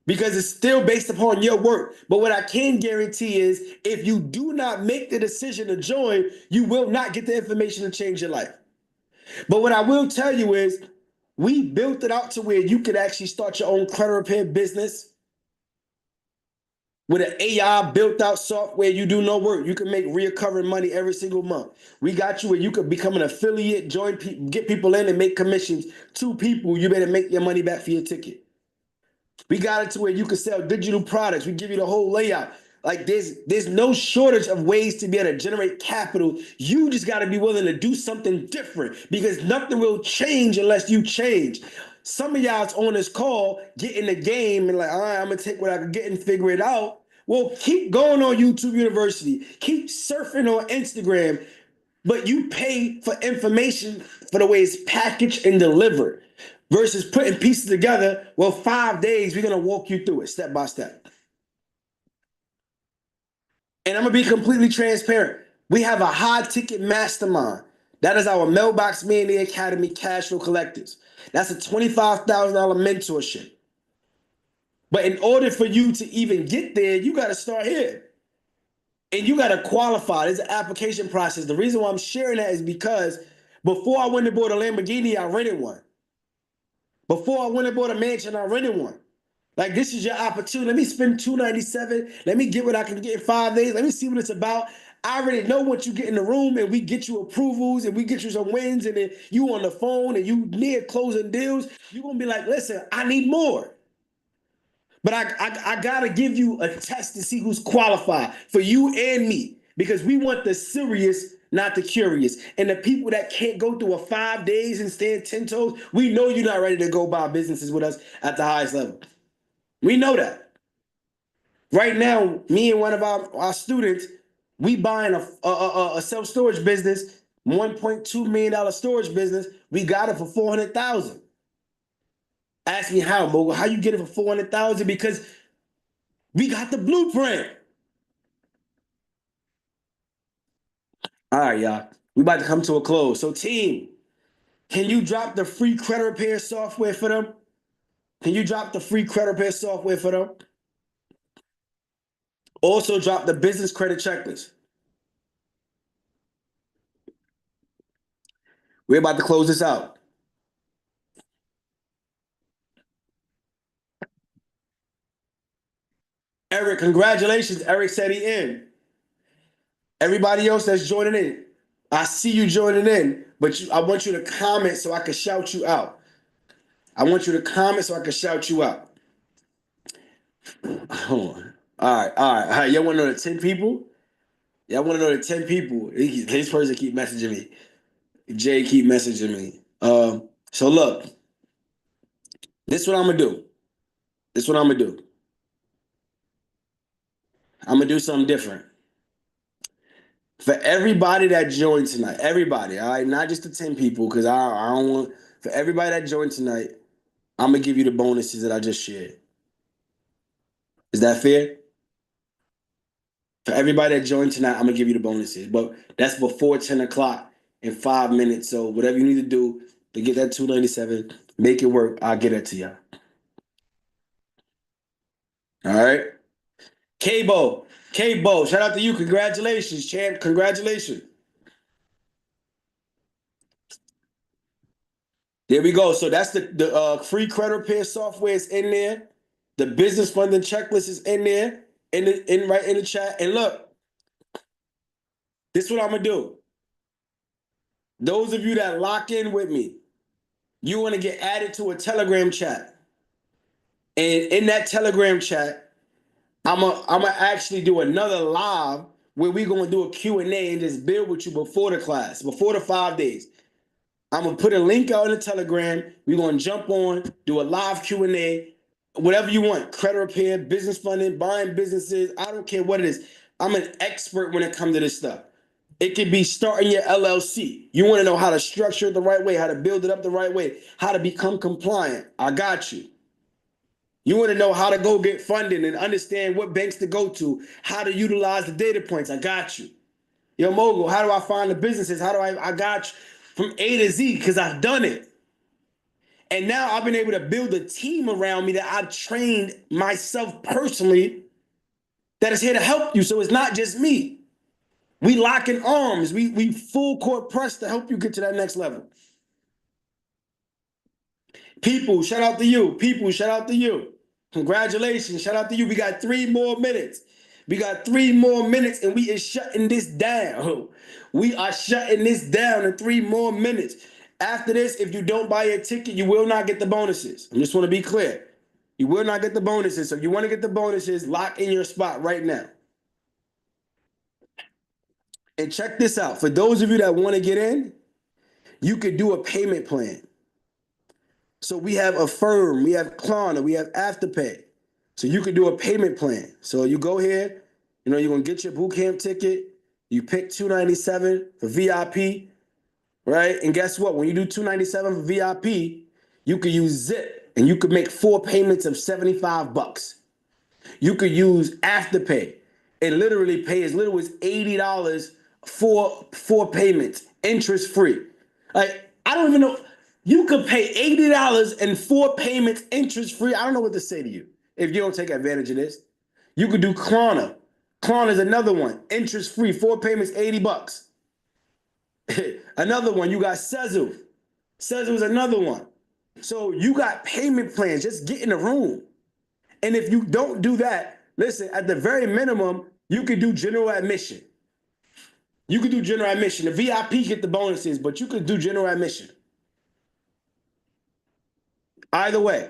because it's still based upon your work. But what I can guarantee is if you do not make the decision to join, you will not get the information to change your life. But what I will tell you is we built it out to where you could actually start your own credit repair business with an AI built out software. You do no work. You can make recurring money every single month. We got you where you could become an affiliate, get people in and make commissions to people. You better make your money back for your ticket. We got it to where you can sell digital products. We give you the whole layout. Like there's no shortage of ways to be able to generate capital. You just got to be willing to do something different because nothing will change unless you change. Some of y'all's on this call get in the game and like, all right, I'm gonna take what I can get and figure it out. Well, keep going on YouTube University. Keep surfing on Instagram, but you pay for information for the way it's packaged and delivered versus putting pieces together. Well, 5 days, we're going to walk you through it step by step. And I'm going to be completely transparent. We have a high ticket mastermind. That is our Mailbox Millionaire Academy Cash Flow Collectives. That's a $25,000 mentorship. But in order for you to even get there, you got to start here. And you got to qualify. There's an application process. The reason why I'm sharing that is because before I went and bought a Lamborghini, I rented one. Before I went and bought a mansion, I rented one. Like, this is your opportunity. Let me spend $297. Let me get what I can get in 5 days. Let me see what it's about. I already know once you get in the room and we get you approvals and we get you some wins and then you on the phone and you near closing deals, you're going to be like, listen, I need more. But I got to give you a test to see who's qualified for you and me because we want the serious, not the curious. And the people that can't go through a 5 days and stand 10 toes, we know you're not ready to go buy businesses with us at the highest level. We know that. Right now, me and one of our students, we buying a self-storage business, $1.2 million storage business. We got it for $400,000. Ask me how, Mogul. How you get it for $400,000? Because we got the blueprint. All right, y'all. We about to come to a close. So, team, can you drop the free credit repair software for them? Can you drop the free credit repair software for them? Also, drop the business credit checklist. We're about to close this out. Eric, congratulations. Eric said he in. Everybody else that's joining in, I see you joining in, but I want you to comment so I can shout you out. I want you to comment so I can shout you out. Hold on. All right. Y'all want to know the 10 people? Y'all want to know the 10 people? This person keep messaging me. Jay keep messaging me. So look, this is what I'm gonna do. This is what I'm gonna do. I'm gonna do something different. For everybody that joined tonight, everybody, all right, not just the 10 people, because I don't want, for everybody that joined tonight, I'm gonna give you the bonuses that I just shared. Is that fair? For everybody that joined tonight, I'm gonna give you the bonuses, but that's before 10 o'clock in 5 minutes. So whatever you need to do to get that 297, make it work. I'll get it to you. All right. K-Bo, shout out to you. Congratulations, champ. Congratulations. There we go. So that's the free credit repair software is in there. The business funding checklist is in there, right in the chat. And look, this is what I'm gonna do. Those of you that lock in with me, you want to get added to a Telegram chat. And in that Telegram chat, I'm gonna actually do another live where we're gonna do a Q&A and just build with you before the class, before the 5 days. I'm gonna put a link out in the Telegram. We're gonna jump on, do a live Q&A, whatever you want, credit repair, business funding, buying businesses. I don't care what it is. I'm an expert when it comes to this stuff. It could be starting your LLC. You want to know how to structure it the right way, how to build it up the right way, how to become compliant. I got you. You want to know how to go get funding and understand what banks to go to, how to utilize the data points. I got you. Yo, Mogul, how do I find the businesses? How do I got you from A to Z because I've done it. And now I've been able to build a team around me that I've trained myself personally that is here to help you. So it's not just me. We lock in arms. We full court press to help you get to that next level. People, shout out to you. People, shout out to you. Congratulations. Shout out to you. We got 3 more minutes. We got 3 more minutes and we is shutting this down. We are shutting this down in 3 more minutes. After this, if you don't buy a ticket, you will not get the bonuses. I just want to be clear. You will not get the bonuses. So if you want to get the bonuses, lock in your spot right now. And check this out. For those of you that want to get in, you could do a payment plan. So we have Affirm, we have Klarna, we have Afterpay. So you could do a payment plan. So you go here, you're gonna get your boot camp ticket. You pick $297 for VIP, right? And guess what? When you do $297 for VIP, you could use Zip, and you could make 4 payments of $75. You could use Afterpay and literally pay as little as $80 for 4 payments, interest free. Like, I don't even know. You could pay $80 and 4 payments interest free. I don't know what to say to you if you don't take advantage of this. You could do Klarna. Klarna is another one, interest free, 4 payments, $80. Another one, you got Sezzle. Sezzle is another one. So you got payment plans. Just get in the room. And if you don't do that, listen, at the very minimum, you could do general admission. You could do general admission. The VIP get the bonuses, but you could do general admission. Either way,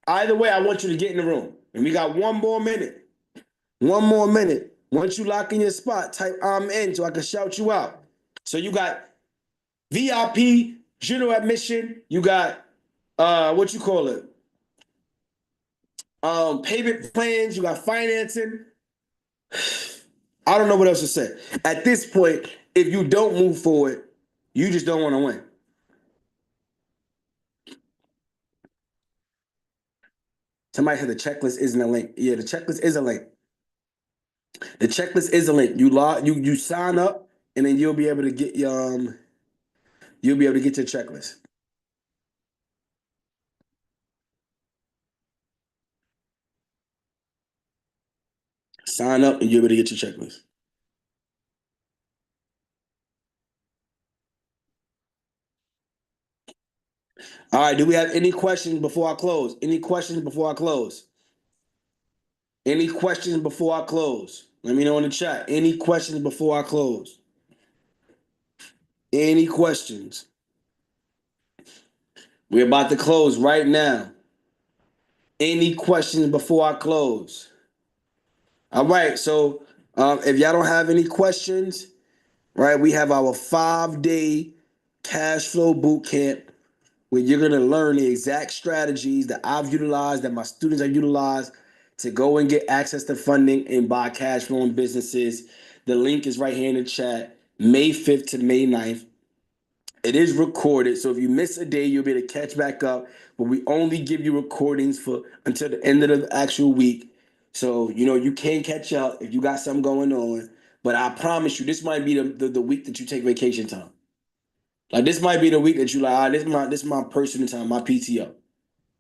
I want you to get in the room. And we got 1 more minute. 1 more minute. Once you lock in your spot, type I'm in so I can shout you out. So you got VIP, general admission, you got what you call it? Payment plans, you got financing. I don't know what else to say. At this point, if you don't move forward, you just don't want to win. Somebody said the checklist isn't a link. Yeah, the checklist is a link. The checklist is a link. You sign up, and then you'll be able to get your checklist. Sign up, and you'll be able to get your checklist. All right, do we have any questions before I close? Any questions before I close? Any questions before I close? Let me know in the chat. Any questions before I close? Any questions? We're about to close right now. Any questions before I close? All right, so if y'all don't have any questions, right, we have our 5-day cash flow boot camp where you're going to learn the exact strategies that I've utilized, that my students have utilized to go and get access to funding and buy cash flowing businesses. The link is right here in the chat, May 5th to May 9th. It is recorded, so if you miss a day, you'll be able to catch back up. But we only give you recordings for until the end of the actual week. So, you can catch up if you got something going on. But I promise you, this might be the week that you take vacation time. Like, this might be the week that you like, this is my personal time, my PTO.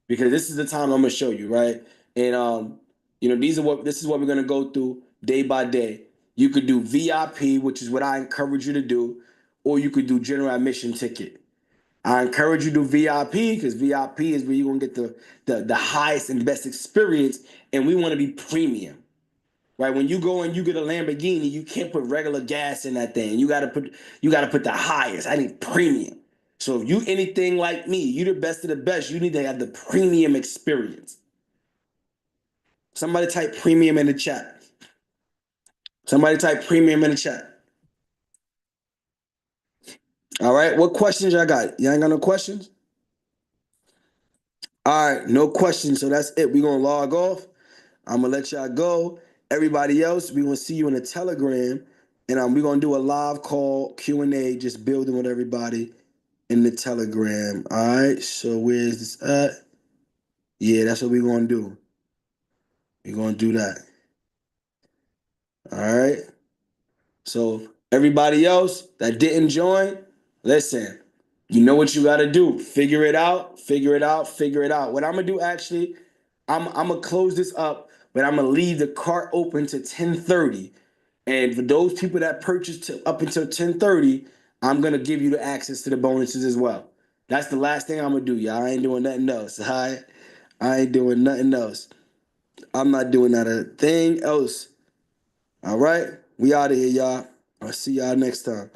Because this is the time I'm gonna show you, right? And this is what we're gonna go through day by day. You could do VIP, which is what I encourage you to do, or you could do general admission ticket. I encourage you to do VIP because VIP is where you're gonna get the highest and best experience, and we want to be premium. Right? When you go and you get a Lamborghini, you can't put regular gas in that thing. You gotta put the highest. I need premium. So if you anything like me, you the best of the best, you need to have the premium experience. Somebody type premium in the chat. Somebody type premium in the chat. All right, what questions y'all got? Y'all ain't got no questions? All right, no questions, so that's it. We're gonna log off. I'm gonna let y'all go. Everybody else, we're gonna see you in the Telegram, and we're gonna do a live call Q&A, just building with everybody in the Telegram. All right, so where's this at? Yeah, that's what we're gonna do. We're gonna do that. All right. So everybody else that didn't join, listen, you know what you gotta do. Figure it out, figure it out, figure it out. What I'm gonna do actually, I'm gonna close this up, but I'm gonna leave the cart open to 10:30. And for those people that purchased up until 10:30, I'm gonna give you the access to the bonuses as well. That's the last thing I'm gonna do, y'all. I ain't doing nothing else. All right? I ain't doing nothing else. I'm not doing not a thing else. All right? We out of here, y'all. I'll see y'all next time.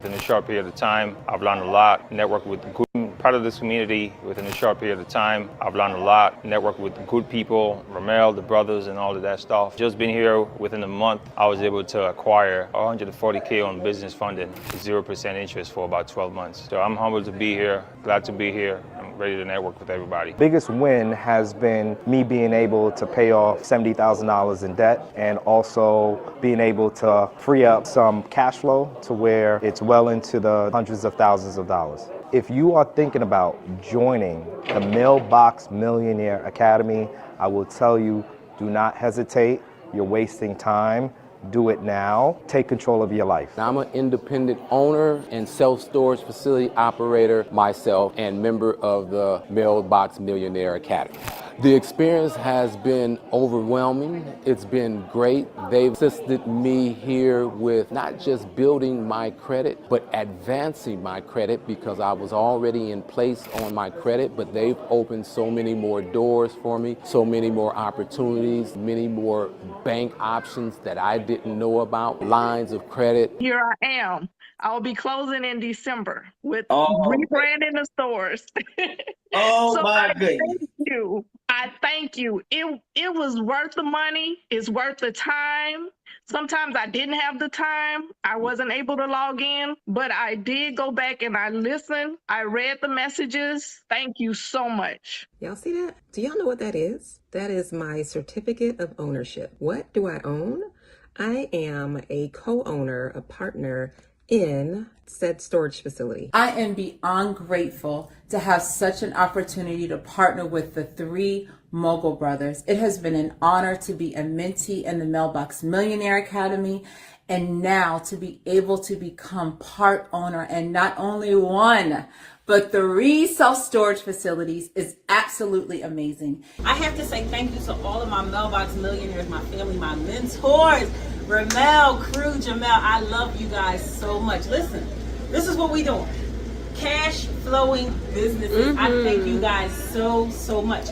In a short period of time, I've learned a lot, networked with good part of this community within a short period of time. I've learned a lot, networked with good people, Ramel, the brothers, and all of that stuff. Just been here within a month, I was able to acquire $140K on business funding, 0% interest for about 12 months. So I'm humbled to be here, glad to be here. I'm ready to network with everybody. Biggest win has been me being able to pay off $70,000 in debt and also being able to free up some cash flow to where it's well into the hundreds of thousands of dollars. If you are thinking about joining the Mailbox Millionaire Academy, I will tell you, do not hesitate. You're wasting time. Do it now. Take control of your life. I'm an independent owner and self-storage facility operator myself and member of the Mailbox Millionaire Academy. The experience has been overwhelming. It's been great. They've assisted me here with not just building my credit, but advancing my credit because I was already in place on my credit, but they've opened so many more doors for me, so many more opportunities, many more bank options that I didn't know about, lines of credit. Here I am. I'll be closing in December with rebranding the stores. Oh, so my goodness. I thank you. It was worth the money. It's worth the time. Sometimes I didn't have the time. I wasn't able to log in, but I did go back and I listened. I read the messages. Thank you so much. Y'all see that? Do y'all know what that is? That is my certificate of ownership. What do I own? I am a co-owner, a partner in said storage facility. I am beyond grateful to have such an opportunity to partner with the three Mogul brothers. It has been an honor to be a mentee in the Mailbox Millionaire Academy and now to be able to become part owner and not only one, but 3 self-storage facilities is absolutely amazing. I have to say thank you to all of my Mailbox Millionaires, my family, my mentors, Ramel, Crew, Jamel. I love you guys so much. Listen, this is what we doing. Cash flowing businesses. I thank you guys so much.